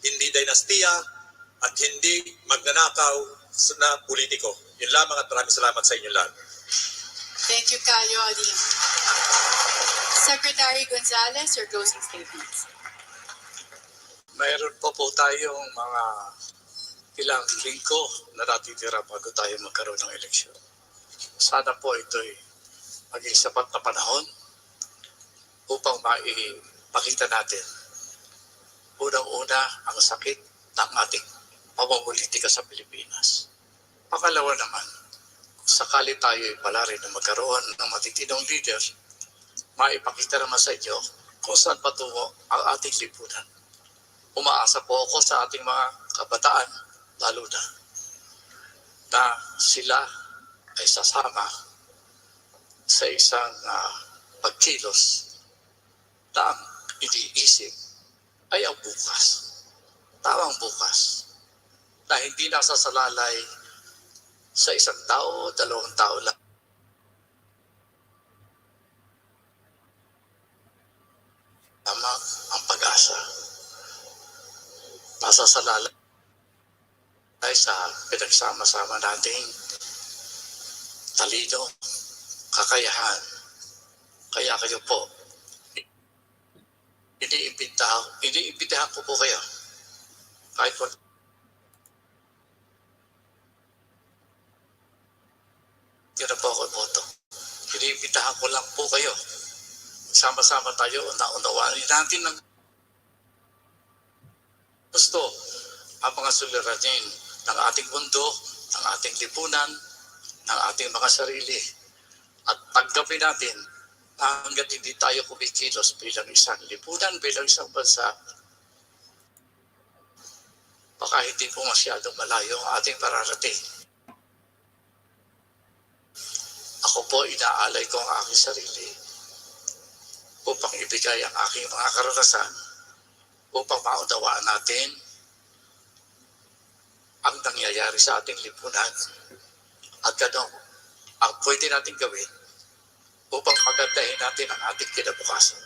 hindi dinastiya, at hindi magnanakaw na politiko. Yun lamang at maraming salamat sa inyo lahat. Thank you, Kayo Alim. Secretary Gonzales, your closing statements. Mayroon pa po tayong mga ilang linggo na natitira bago tayo magkaroon ng eleksyon. Sana po ito'y maging sapat na panahon upang maipakita natin unang-una ang sakit ng ating pamumulitika sa Pilipinas. Pangalawa naman, sakali tayo pala rin na magkaroon ng matitinong leader, maipakita naman sa inyo kung saan patungo ang ating lipunan. Umaasa po ako sa ating mga kabataan, lalo na sila ay sasama sa isang pagkilos na ang iniisip ay ang bukas. Tamang bukas. Na hindi nasasalalay sa isang tao, dalawang tao lang. Tama ang pag-asa. Nasasalalay sa pinagsama-sama nating talino, kakayahan. Kaya kayo po, iniimbitahan ko po kayo. Kahit wag yun na po ako boto. Iniimbitahan ko lang po kayo. Sama-sama tayo na unawanin natin ng gusto ang mga suliranin ng ating mundo, ng ating lipunan, ng ating mga sarili. At tanggapin natin hanggat hindi tayo kumikilos bilang isang lipunan, bilang isang bansa, baka hindi po masyadong malayo ang ating pararating. Ako po, inaalay ko ang aking sarili upang ibigay ang aking mga karanasan upang maunawaan natin ang nangyayari sa ating lipunan at gano'n ang pwede natin gawin upang pagandahin natin ang ating kinabukasan.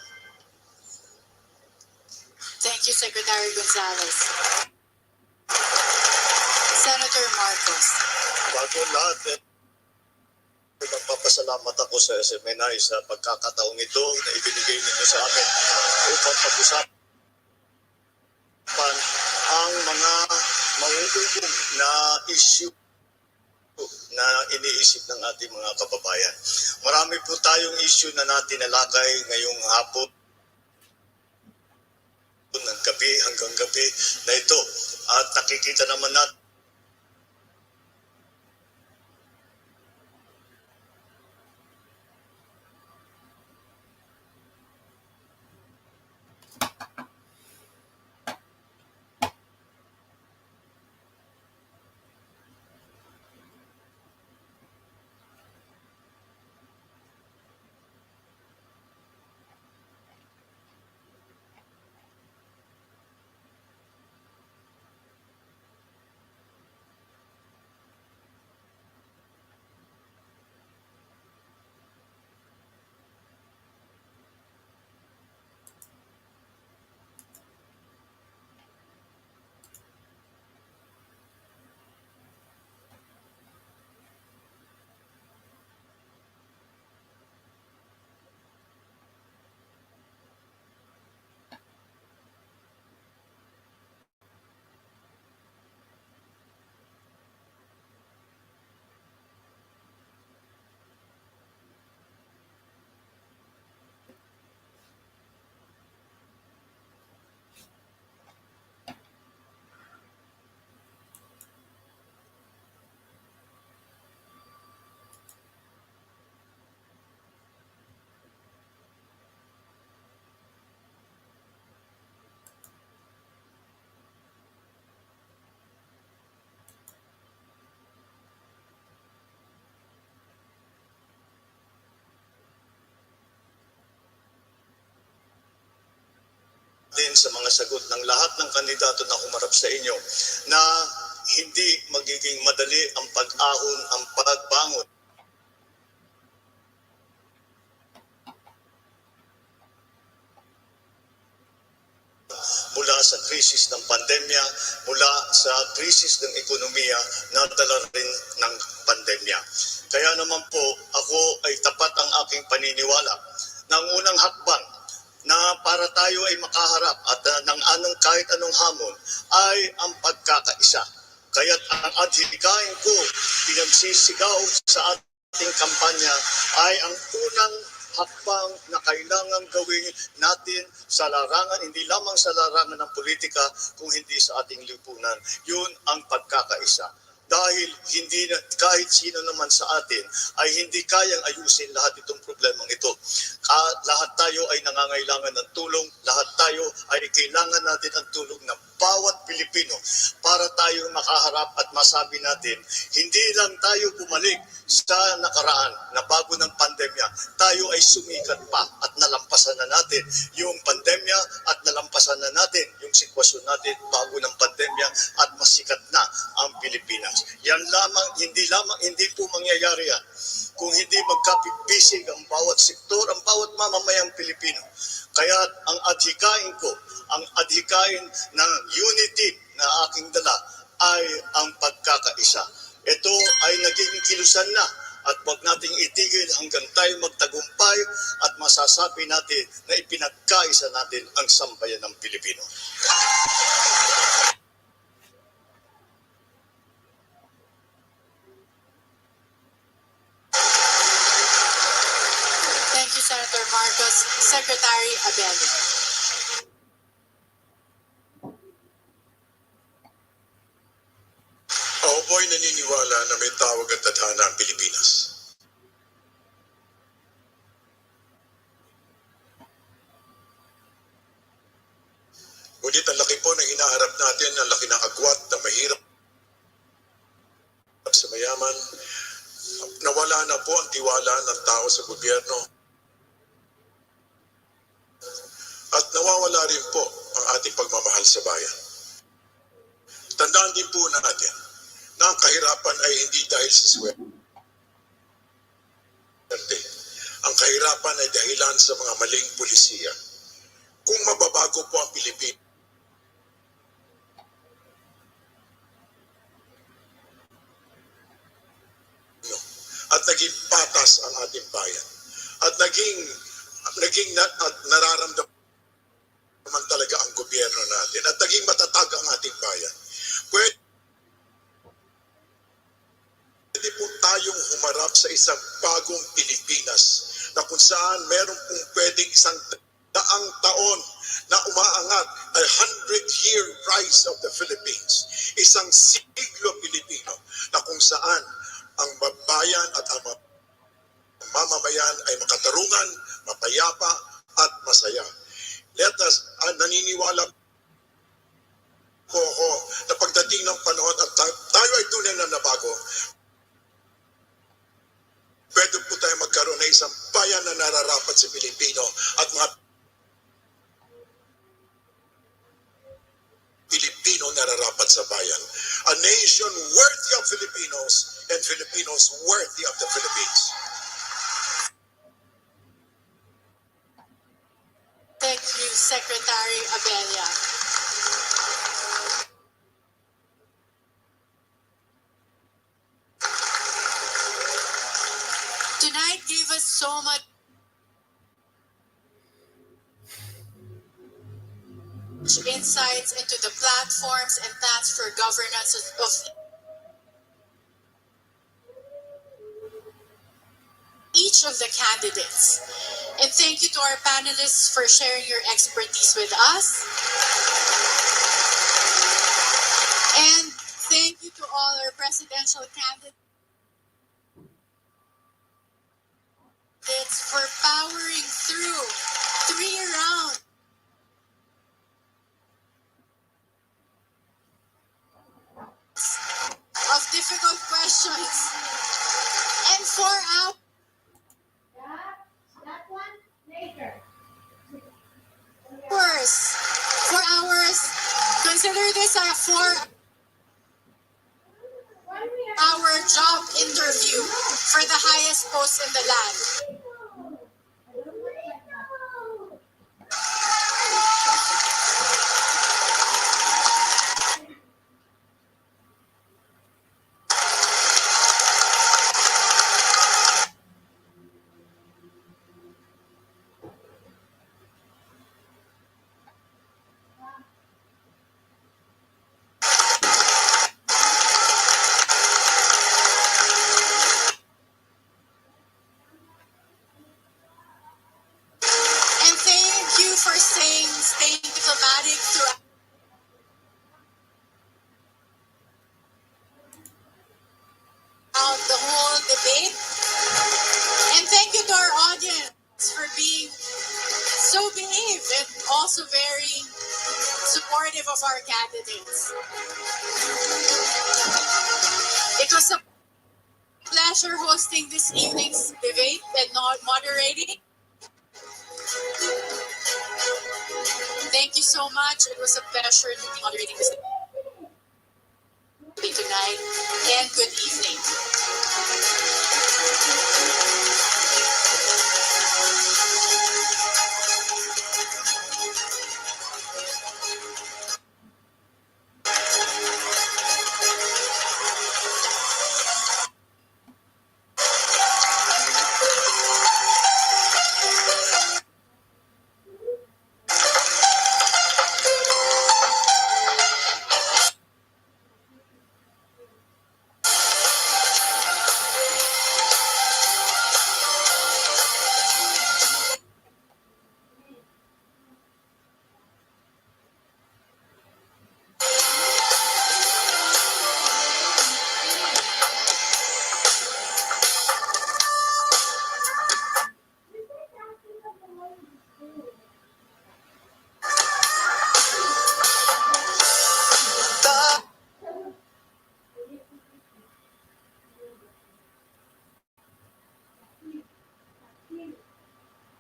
Thank you, Secretary Gonzales. Senator Marcos. Bago lahat, magpapasalamat ako sa SMNI sa pagkakataong ito na ibinigay ninyo sa amin upang pag-usapan ang mga mauugong na issue na iniisip ng ating mga kababayan. Marami po tayong issue na natinalakay ngayong hapon ng gabi hanggang gabi na ito. At nakikita naman natin sa mga sagot ng lahat ng kandidato na humarap sa inyo na hindi magiging madali ang pag-ahon, ang pagbangon mula sa krisis ng pandemya, mula sa krisis ng ekonomiya na dala rin ng pandemya. Kaya naman po, ako ay tapat ang aking paniniwala ng unang hakbang na para tayo ay makaharap at ng kahit anong hamon ay ang pagkakaisa. Kaya't ang adhikain ko, pinagsisigaw sa ating kampanya ay ang unang hakbang na kailangan gawin natin sa larangan, hindi lamang sa larangan ng politika, kung hindi sa ating lipunan. Yun ang pagkakaisa. Dahil hindi na, kahit sino naman sa atin ay hindi kayang ayusin lahat itong problemang ito. Lahat tayo ay nangangailangan ng tulong, lahat tayo ay kailangan natin ang tulong ng bawat Pilipino para tayo makaharap at masabi natin, hindi lang tayo bumalik sa nakaraan na bago ng pandemya, tayo ay sumikat pa at nalampasan na natin yung pandemya at nalampasan na natin yung sitwasyon natin bago ng pandemya at masikat na ang Pilipinas. Yan lamang, hindi po mangyayari yan kung hindi magkapisig ang bawat sektor, ang bawat mamamayang Pilipino. Kaya ang adhikain ko, ang adhikain ng unity na aking dala ay ang pagkakaisa. Ito ay naging kilusan na at huwag nating itigil hanggang tayo magtagumpay at masasabi natin na ipinagkaisa natin ang sambayan ng Pilipino. Thank you, Senator Marcos. Secretary Abelio. Ako po ay naniniwala na may tawag at tadhana ang Pilipinas. Ngunit ang laki po ng hinaharap natin, ang laki ng agwat na mahirap sa mayaman, nawala na po ang tiwala ng tao sa gobyerno. At nawawala rin po ang ating pagmamahal sa bayan. Tandaan din po natin na ang kahirapan ay hindi dahil sa swerte. Ang kahirapan ay dahilan sa mga maling pulisiya. Kung mababago po ang Pilipinas, at naging patas ang ating bayan, at naging nararamdaman talaga ang gobyerno natin, at naging matatag ang ating bayan, pwede po tayong humarap sa isang bagong Pilipinas na kung saan meron pong pwedeng isang daang taon na umaangat, a 100-year rise of the Philippines, isang siglo Pilipino na kung saan ang bayan at ang mamamayan ay makatarungan, mapayapa at masaya. Let us, naniniwala po ako na pagdating ng panahon at tayo ay tunay na nabago, pwede po tayo magkaroon ng isang bayan na nararapat sa Pilipino at mga Pilipino nararapat sa bayan. A nation worthy of Filipinos and Filipinos worthy of the Philippines. Thank you, Secretary Abelio. Tonight gave us so much insights into the platforms and paths for governance of each of the candidates. And thank you to our panelists for sharing your expertise with us. And thank you to all our presidential candidates for powering through 3 rounds of difficult questions and 4 hours for Consider this a 4-hour job interview for the highest post in the land. And thank you for staying diplomatic throughout the whole debate. And thank you to our audience for being so behaved and also very supportive of our candidates. It was a pleasure hosting this evening's debate and not moderating. Thank you so much. It was a pleasure to be moderating this debate tonight. And good evening.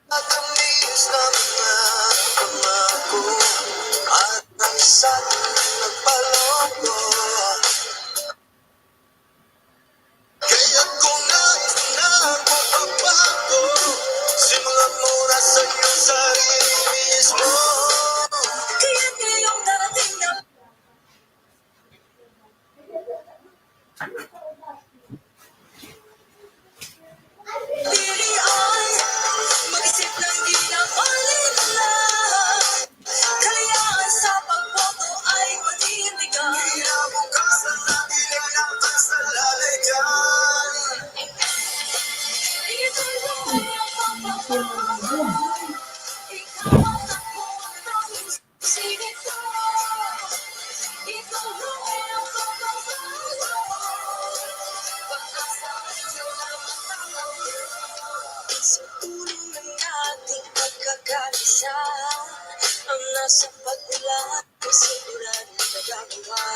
Matamis na mga pangako at ang isang nagpaloko. Kaya't kung nais na magbabago, simulan mo na sa iyong sarili mismo. Kaya't ngayong darating na pili ay mag-isip ng di na malinlang. Kalayaan sa pagboto ay panindigan. Kinabukasan natin ay nakasalalagyan. Ito'y buhay ang pagbabago. Ikaw ang ako ang tanging singit ko. Ito'y buhay ang pagbabago. Pag-asa ay salamat ang sa tulong ng ating pagkakaisa, ang nasa pag-ulan ay siguradong nagagawa.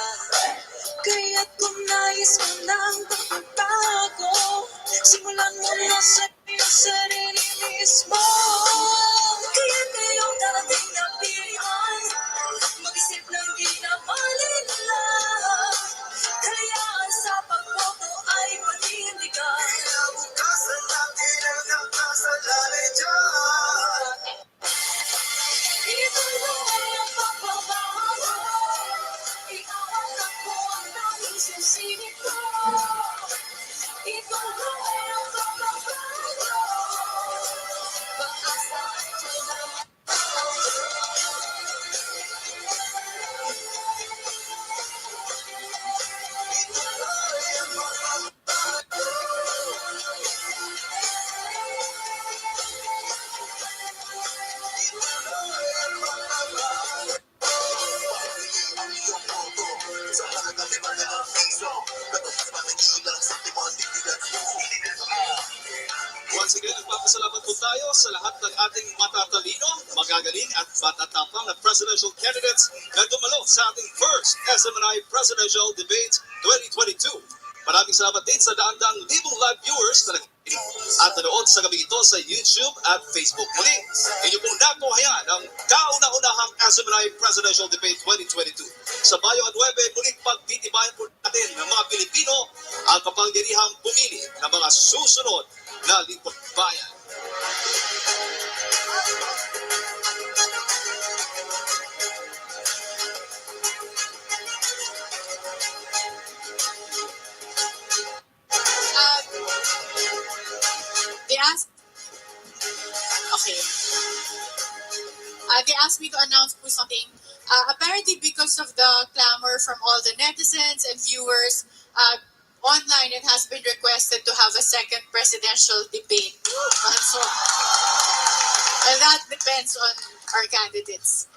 Kaya't kung nais mo nang magbago, simulan mo na sa iyong sarili mismo. Kaya't ngayong darating na pilihan, mag-isip ng di na malinlang. Kalayaan sa pagboto ay panindigan. Kinabukasan natin ang nakasalalagyan. Ito'y buhay ang pagbabago. Ikaw ang ako ang tanging sisingit ko. Ito'y buhay ang pagbabago. Pag-asa ay salamat. Once again, nagpapasalamat po tayo sa lahat ng ating matatalino, magagaling at matatapang na presidential candidates na dumalo sa ating first SMNI Presidential Debate 2022. Maraming salamat din sa daan-daang libong live viewers na at nanood sa gabi ito sa YouTube at Facebook. Muli, inyo pong nakuhayan ang kauna-unahang SMNI Presidential Debate 2022. Sa Bayo at 9, muling pagtitibayan po natin ng mga Pilipino ang kapangyarihang pumili ng mga susunod na lingkod bayan. They asked, okay. They asked me to announce po something. Apparently, because of the clamor from all the netizens and viewers online, it has been requested to have a second presidential debate. And that depends on our candidates.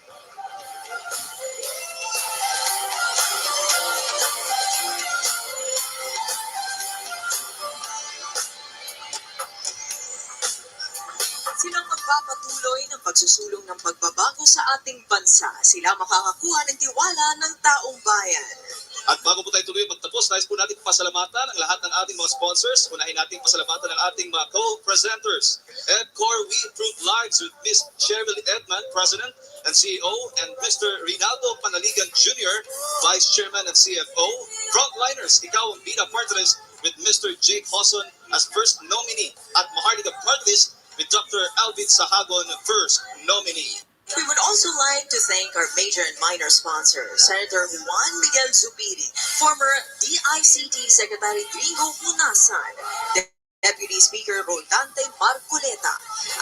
Silang magpapatuloy ng pagsusulong ng pagbabago sa ating bansa. Sila makakakuha ng tiwala ng taong bayan. At bago po tayo tuloy magtapos, nais po natin pasalamatan ang lahat ng ating mga sponsors. Unahin natin pasalamatan ang ating mga co-presenters. EdCore, We Improve Lives with Ms. Cheryl Edman, President and CEO, and Mr. Rinaldo Panaligan Jr., Vice Chairman and CFO. Frontliners, ikaw ang Bida Party List with Mr. Jake Hosson as first nominee. At Maharlika Party List with Dr. Alvin Sahagon, first nominee. We would also like to thank our major and minor sponsors, Senator Juan Miguel Zubiri, former DICT Secretary Gringo Punasan, Deputy Speaker Rodante Marcoleta,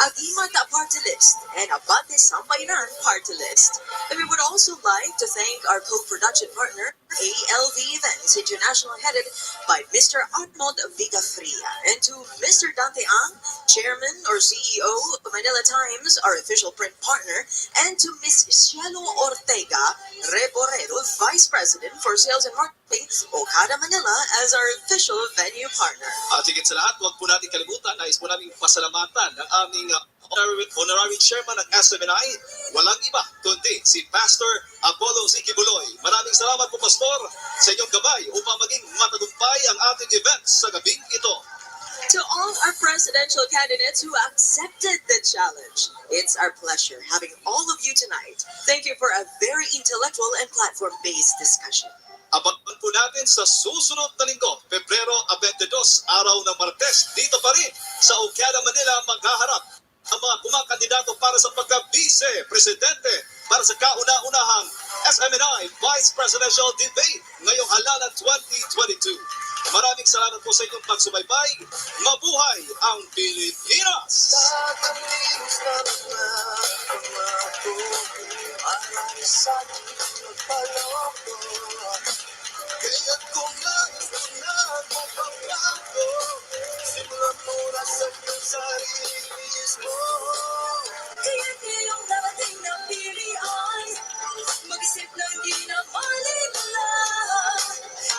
Agimata Party List, and Abate Sampainan Party List. And we would also like to thank our co-production partner, ALV Events International, headed by Mr. Arnold Vigafria, and to Mr. Dante Ang, Chairman or CEO of Manila Times, our official print partner, and to Ms. Cielo Ortega Reborero, Vice President for Sales and Marketing, Okada Manila, as our official venue partner. At higit sa lahat, huwag po natin kalimutan, nais po namin pasalamatan ng aming honorary chairman ng SMNI, walang iba kundi si Pastor Apollo Zikibuloy. Maraming salamat po, Pastor, sa inyong gabay upang maging matagumpay ang ating event sa gabing ito. To all our presidential candidates who accepted the challenge, it's our pleasure having all of you tonight. Thank you for a very intellectual and platform-based discussion. Abangan po natin sa susunod na linggo, Pebrero 22, araw ng Martes, dito pa rin sa Okada, Manila, maghaharap ang mga kumakandidato para sa pagka-vice-presidente para sa kauna-unahang SMNI Vice Presidential Debate ngayong halalan 2022. Maraming salamat po sa inyong pagsubaybay. Mabuhay ang Pilipinas! Kaya't kung nais na magpapago, simulan mo na sa iyong sarili mismo. Kaya't ngayong darating na pilihan, mag-isip ng di na malinlang.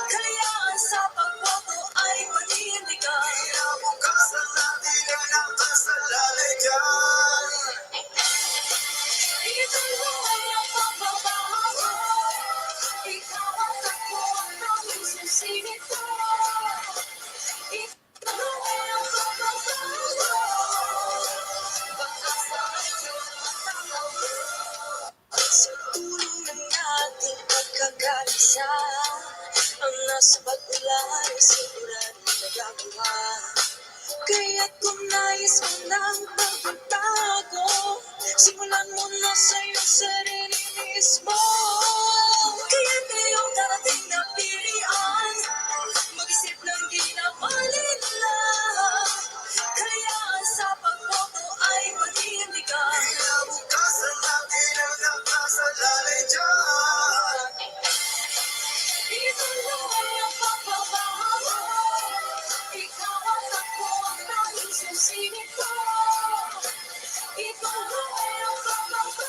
Kalayaan sa pagboto ay panindigan. Kinabukasan natin ay nakasalalay dyan. Ituloy ang pagbabago. Ikaw ang takbo ng isusingit ko. Ituloy ang pagbabago. Pag-asa ay tumatawag. Sa tulong ng ating pagkakalisa, ang nasa pag-ulan ay siguradong nagagawa. Kaya't kung nais mo ng pagbabago, simulan mo na sa iyong sarili mismo. Kaya ngayong darating na pilihan, mag-isip ng di na malinlang. Kalayaan sa pagboto ay panindigan. Kinabukasan natin ang nakasalalay dyan. Ituloy ang pagbabago. Ikaw ang takbo ng isusingit ko. Ituloy ang pagbabago.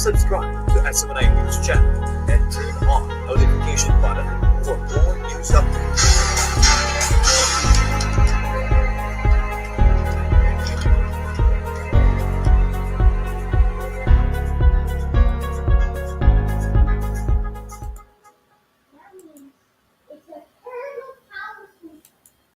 subscribe to SMNI News channel and turn on notification button for more news updates.